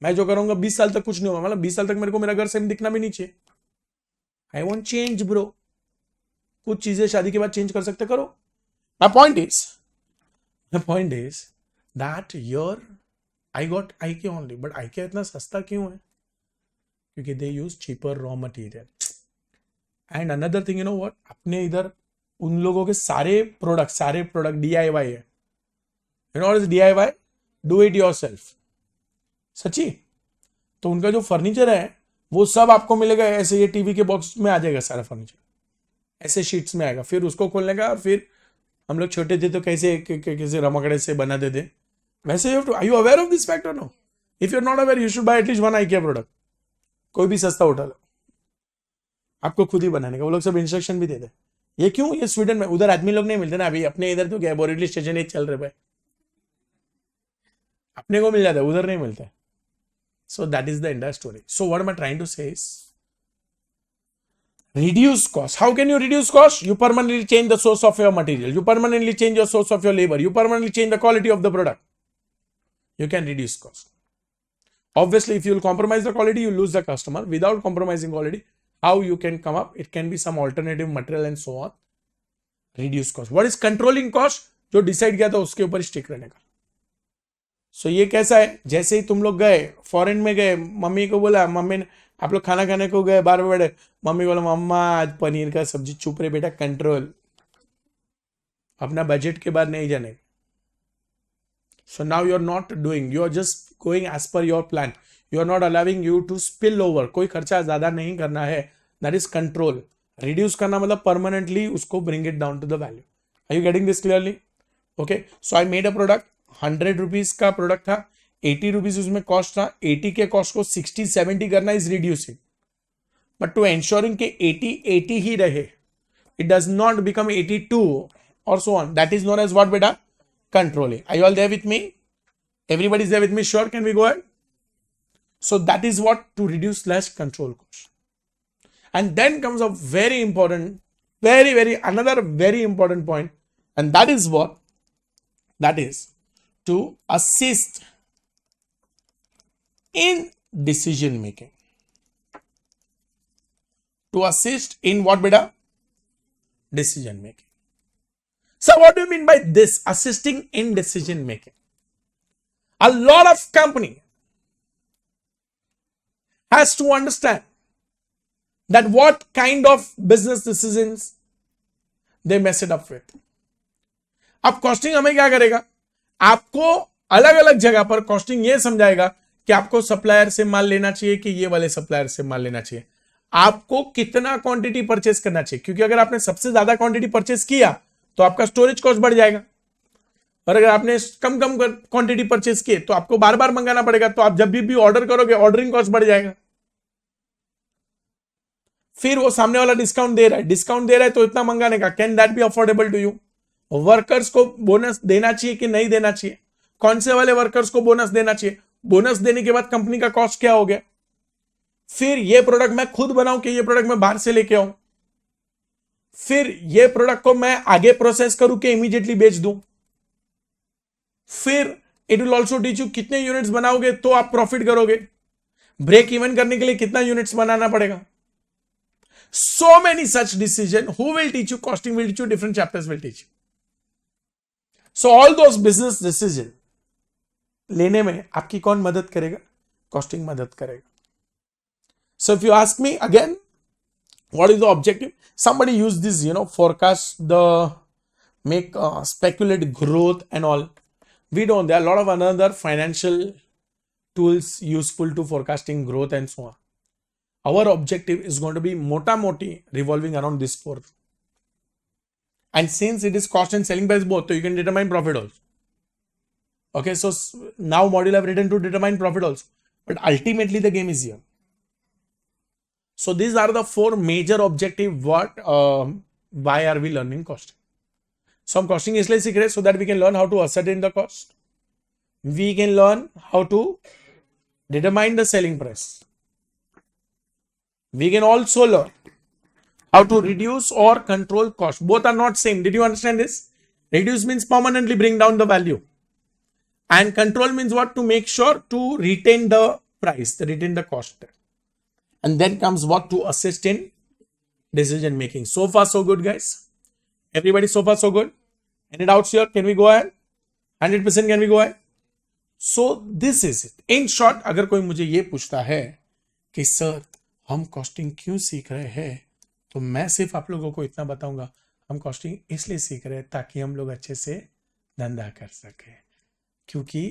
मैं जो करूंगा 20 साल तक कुछ नहीं होगा, मतलब 20 साल तक मेरे को मेरा घर सेम दिखना भी नहीं चाहिए. I want change bro. कुछ चीजें शादी के बाद चेंज कर सकते करो. My point is that your I got IK only, but IK इतना सस्ता क्यों है? क्योंकि they use cheaper raw material. And another thing, you know what, अपने इधर उन लोगों के सारे प्रोडक्ट DIY है. You know what is DIY? Do it yourself. सच्ची. तो उनका जो फर्नीचर है वो सब आपको मिलेगा ऐसे, ये टीवी के बॉक्स में आ जाएगा सारा फर्नीचर, ऐसे शीट्स में आएगा. फिर उसको खोलने का, फिर हम लोग छोटे थे तो कैसे रमकड़े से बनाते थे, वैसे you have to. Are you aware of this fact or no? If you are not aware, you should buy at least 1 IKEA product. कोई भी सस्ता उठा लो, आपको खुद ही बनाने का. वो लोग सब इंस्ट्रक्शन भी देते. ये क्यों? ये स्वीडन में, उधर आदमी लोग नहीं मिलते ना. अभी अपने इधर तो क्या, बोरेवली स्टेशन एक चल रहे भाई, अपने को मिल जाता है, उधर नहीं मिलता है. So that is the entire story. So what am I trying to say is reduce cost. How can you reduce cost? You permanently change the source of your material. You permanently change your source of your labor. You permanently change the quality of the product. You can reduce cost. Obviously, if you will compromise the quality, you lose the customer. Without compromising quality, how you can come up? It can be some alternative material and so on. Reduce cost. What is controlling cost? जो decide किया था उसके ऊपर stick रहने का. सो ये कैसा है? जैसे ही तुम लोग गए फॉरेन में गए, मम्मी को बोला, मम्मी ने, आप लोग खाना खाने को गए, बार बार बैठे, मम्मी बोला मम्मा आज पनीर का सब्जी. चुप रहे बेटा, कंट्रोल. अपना बजट के बाद नहीं जाने. So now you are not doing, you are just going as per your plan. You are not allowing you to spill over. कोई खर्चा ज्यादा नहीं करना है. That is control. रिड्यूस करना मतलब परमानेंटली उसको bring it down to the value. Are you getting this clearly? Okay. So I made a product, 100 rupees का प्रोडक्ट था, 80 रुपीज उसमें कॉस्ट था. 80 के कॉस्ट को 60-70 करना is reducing, but to ensuring के 80 ही रहे, इट डज नॉट बिकम 82 और so on. That is known as what बेटा? Controlling. Are you all there with me? Everybody is there with me? Sure? Can we go ahead? So that is what to reduce less control cost. And then comes a very important, very another very important point, and that is what? That is to assist in decision making. To assist in what beta? Decision making. So what do you mean by this? Assisting in decision making. A lot of company has to understand that what kind of business decisions they mess it up with. अब costing हमें क्या करेगा? आपको अलग अलग जगह पर costing ये समझाएगा कि आपको सप्लायर से माल लेना चाहिए कि ये वाले सप्लायर से माल लेना चाहिए, आपको कितना क्वांटिटी परचेस करना चाहिए. क्योंकि अगर आपने सबसे ज्यादा क्वांटिटी परचेस किया तो आपका स्टोरेज कॉस्ट बढ़ जाएगा, और अगर आपने कम क्वांटिटी परचेस किए तो आपको बार बार मंगाना पड़ेगा. तो आप जब भी ऑर्डर करोगे ऑर्डरिंग कॉस्ट बढ़ जाएगा. फिर वो सामने वाला डिस्काउंट दे रहा है तो इतना मंगाने का, can that be affordable to you? Workers को बोनस देना चाहिए कि नहीं देना चाहिए? कौन से वाले वर्कर्स को बोनस देना चाहिए? बोनस देने के बाद कंपनी का कॉस्ट क्या हो गया? फिर ये प्रोडक्ट मैं खुद बनाऊं कि ये प्रोडक्ट मैं बाहर से लेके आऊं? फिर ये प्रोडक्ट को मैं आगे प्रोसेस करूं कि इमीडिएटली बेच दूं? फिर it will also teach you कितने यूनिट्स बनाओगे तो आप प्रॉफिट करोगे. ब्रेक इवन करने के लिए कितना यूनिट्स बनाना पड़ेगा? So many such decisions. Who will teach you? Costing will teach you. Different chapters will teach you. So all those business decisions लेने में आपकी कौन मदद करेगा? Costing मदद करेगा. So if you ask me again, what is the objective? Somebody use this, forecast make speculate growth and all. We don't. There are a lot of another financial tools useful to forecasting growth and so on. Our objective is going to be mota moti revolving around this four. And since it is cost and selling price both, so you can determine profit also. Okay, so now module I've written to determine profit also. But ultimately the game is here. So these are the four major objectives. Why are we learning costing? So हम costing इसलिए सीख रहे so that we can learn how to ascertain the cost. We can learn how to determine the selling price. We can also learn how to reduce or control cost. Both are not same. Did you understand this? Reduce means permanently bring down the value. And control means what? To make sure to retain the price, they retain the cost. And then comes what to assist in decision making. So far, so good, guys. Everybody, so far, so good. Any doubts here? Can we go ahead? 100% can we go ahead? So this is it. In short, अगर कोई मुझे ये पूछता है कि sir हम costing क्यों सीख रहे हैं, तो मैं सिर्फ आप लोगों को इतना बताऊंगा, हम कॉस्टिंग इसलिए सीख रहे हैं ताकि हम लोग अच्छे से धंधा कर सके. क्योंकि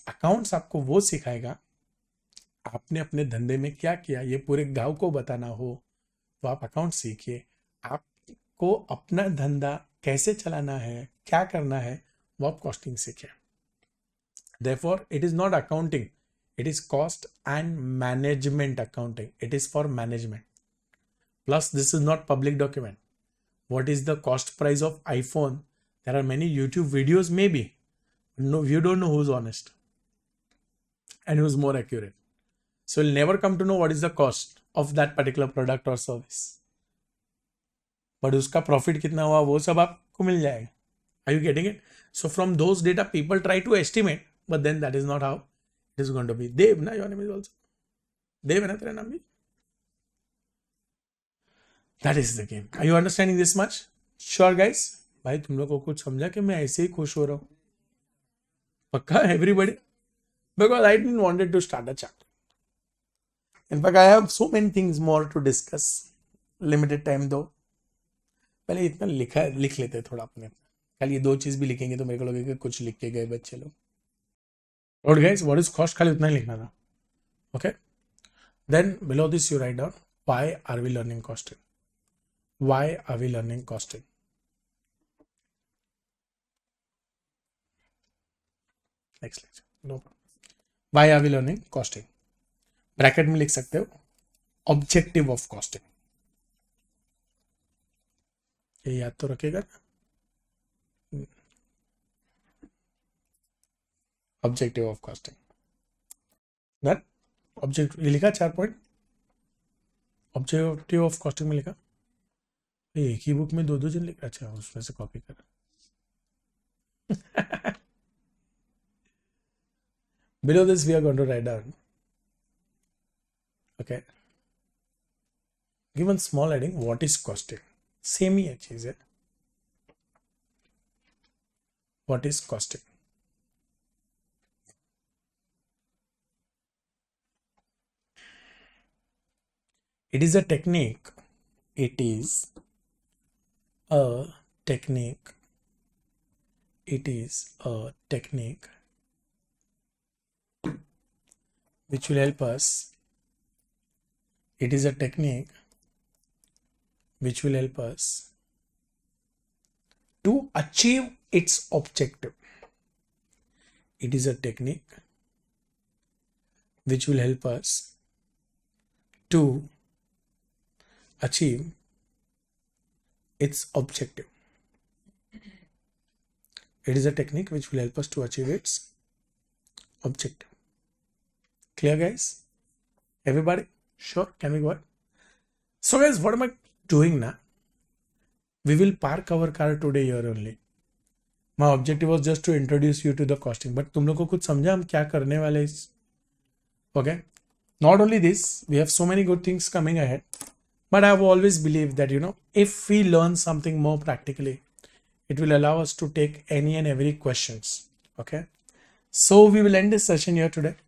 अकाउंट्स आपको वो सिखाएगा, आपने अपने धंधे में क्या किया ये पूरे गांव को बताना हो तो आप अकाउंट सीखिए. आपको अपना धंधा कैसे चलाना है, क्या करना है, वो आप कॉस्टिंग सीखिए. Therefore, it is not accounting. It is cost and management accounting. It is for management. Plus, this is not public document. What is the cost price of iPhone? There are many YouTube videos maybe. No, you don't know who's honest and who's more accurate. So you'll never come to know what is the cost of that particular product or service. But उसका profit कितना हुआ वो सब आपको मिल जाएगा. Are you getting it? So from those data, people try to estimate, but then that is not how it is going to be. Dev, na, your name is also Dev, na tera naam bhi? That is the game. Are you understanding this much? Sure, guys. भाई तुम लोग को कुछ समझा कि मैं ऐसे ही खुश हो रहा हूँ? पक्का everybody? Because I didn't wanted to start a chapter. In fact, I have so many things more to discuss. Limited time though. पहले इतना लिख लेते थोड़ा अपने. कल ये 2 चीज भी लिखेंगे तो मेरे को लगेगा कुछ लिख के गए बच्चे लोग. Alright guys, what is cost? खाली उतना ही लिखना था. Okay. Then below this you write down why are we learning costing? Why are we learning costing? Next lecture. No problem. Why are we learning costing? Bracket में लिख सकते हो objective of costing. ये याद तो रखेगा ना. Objective of costing. Done. Objective ये लिखा 4 पॉइंट. ऑब्जेक्टिव ऑफ कॉस्टिंग में लिखा. एक ही बुक में 2 जन लिखा. अच्छा उसमें से कॉपी कर. Below this we are going to write down. Okay. Given small heading, what is costing? Same ही चीज है. What is costing? It is a technique. It is a technique. It is a technique which will help us. It is a technique which will help us to achieve its objective. It is a technique which will help us to achieve its objective. It is a technique which will help us to achieve its objective. Clear, guys? Everybody? Sure? Can we go ahead? So, guys, what am I doing now? We will park our car today here only. My objective was just to introduce you to the costing. But तुम लोग को कुछ समझा हम क्या करने वाले इस? Okay? Not only this, we have so many good things coming ahead. But I have always believed that, if we learn something more practically, it will allow us to take any and every questions. Okay? So we will end this session here today.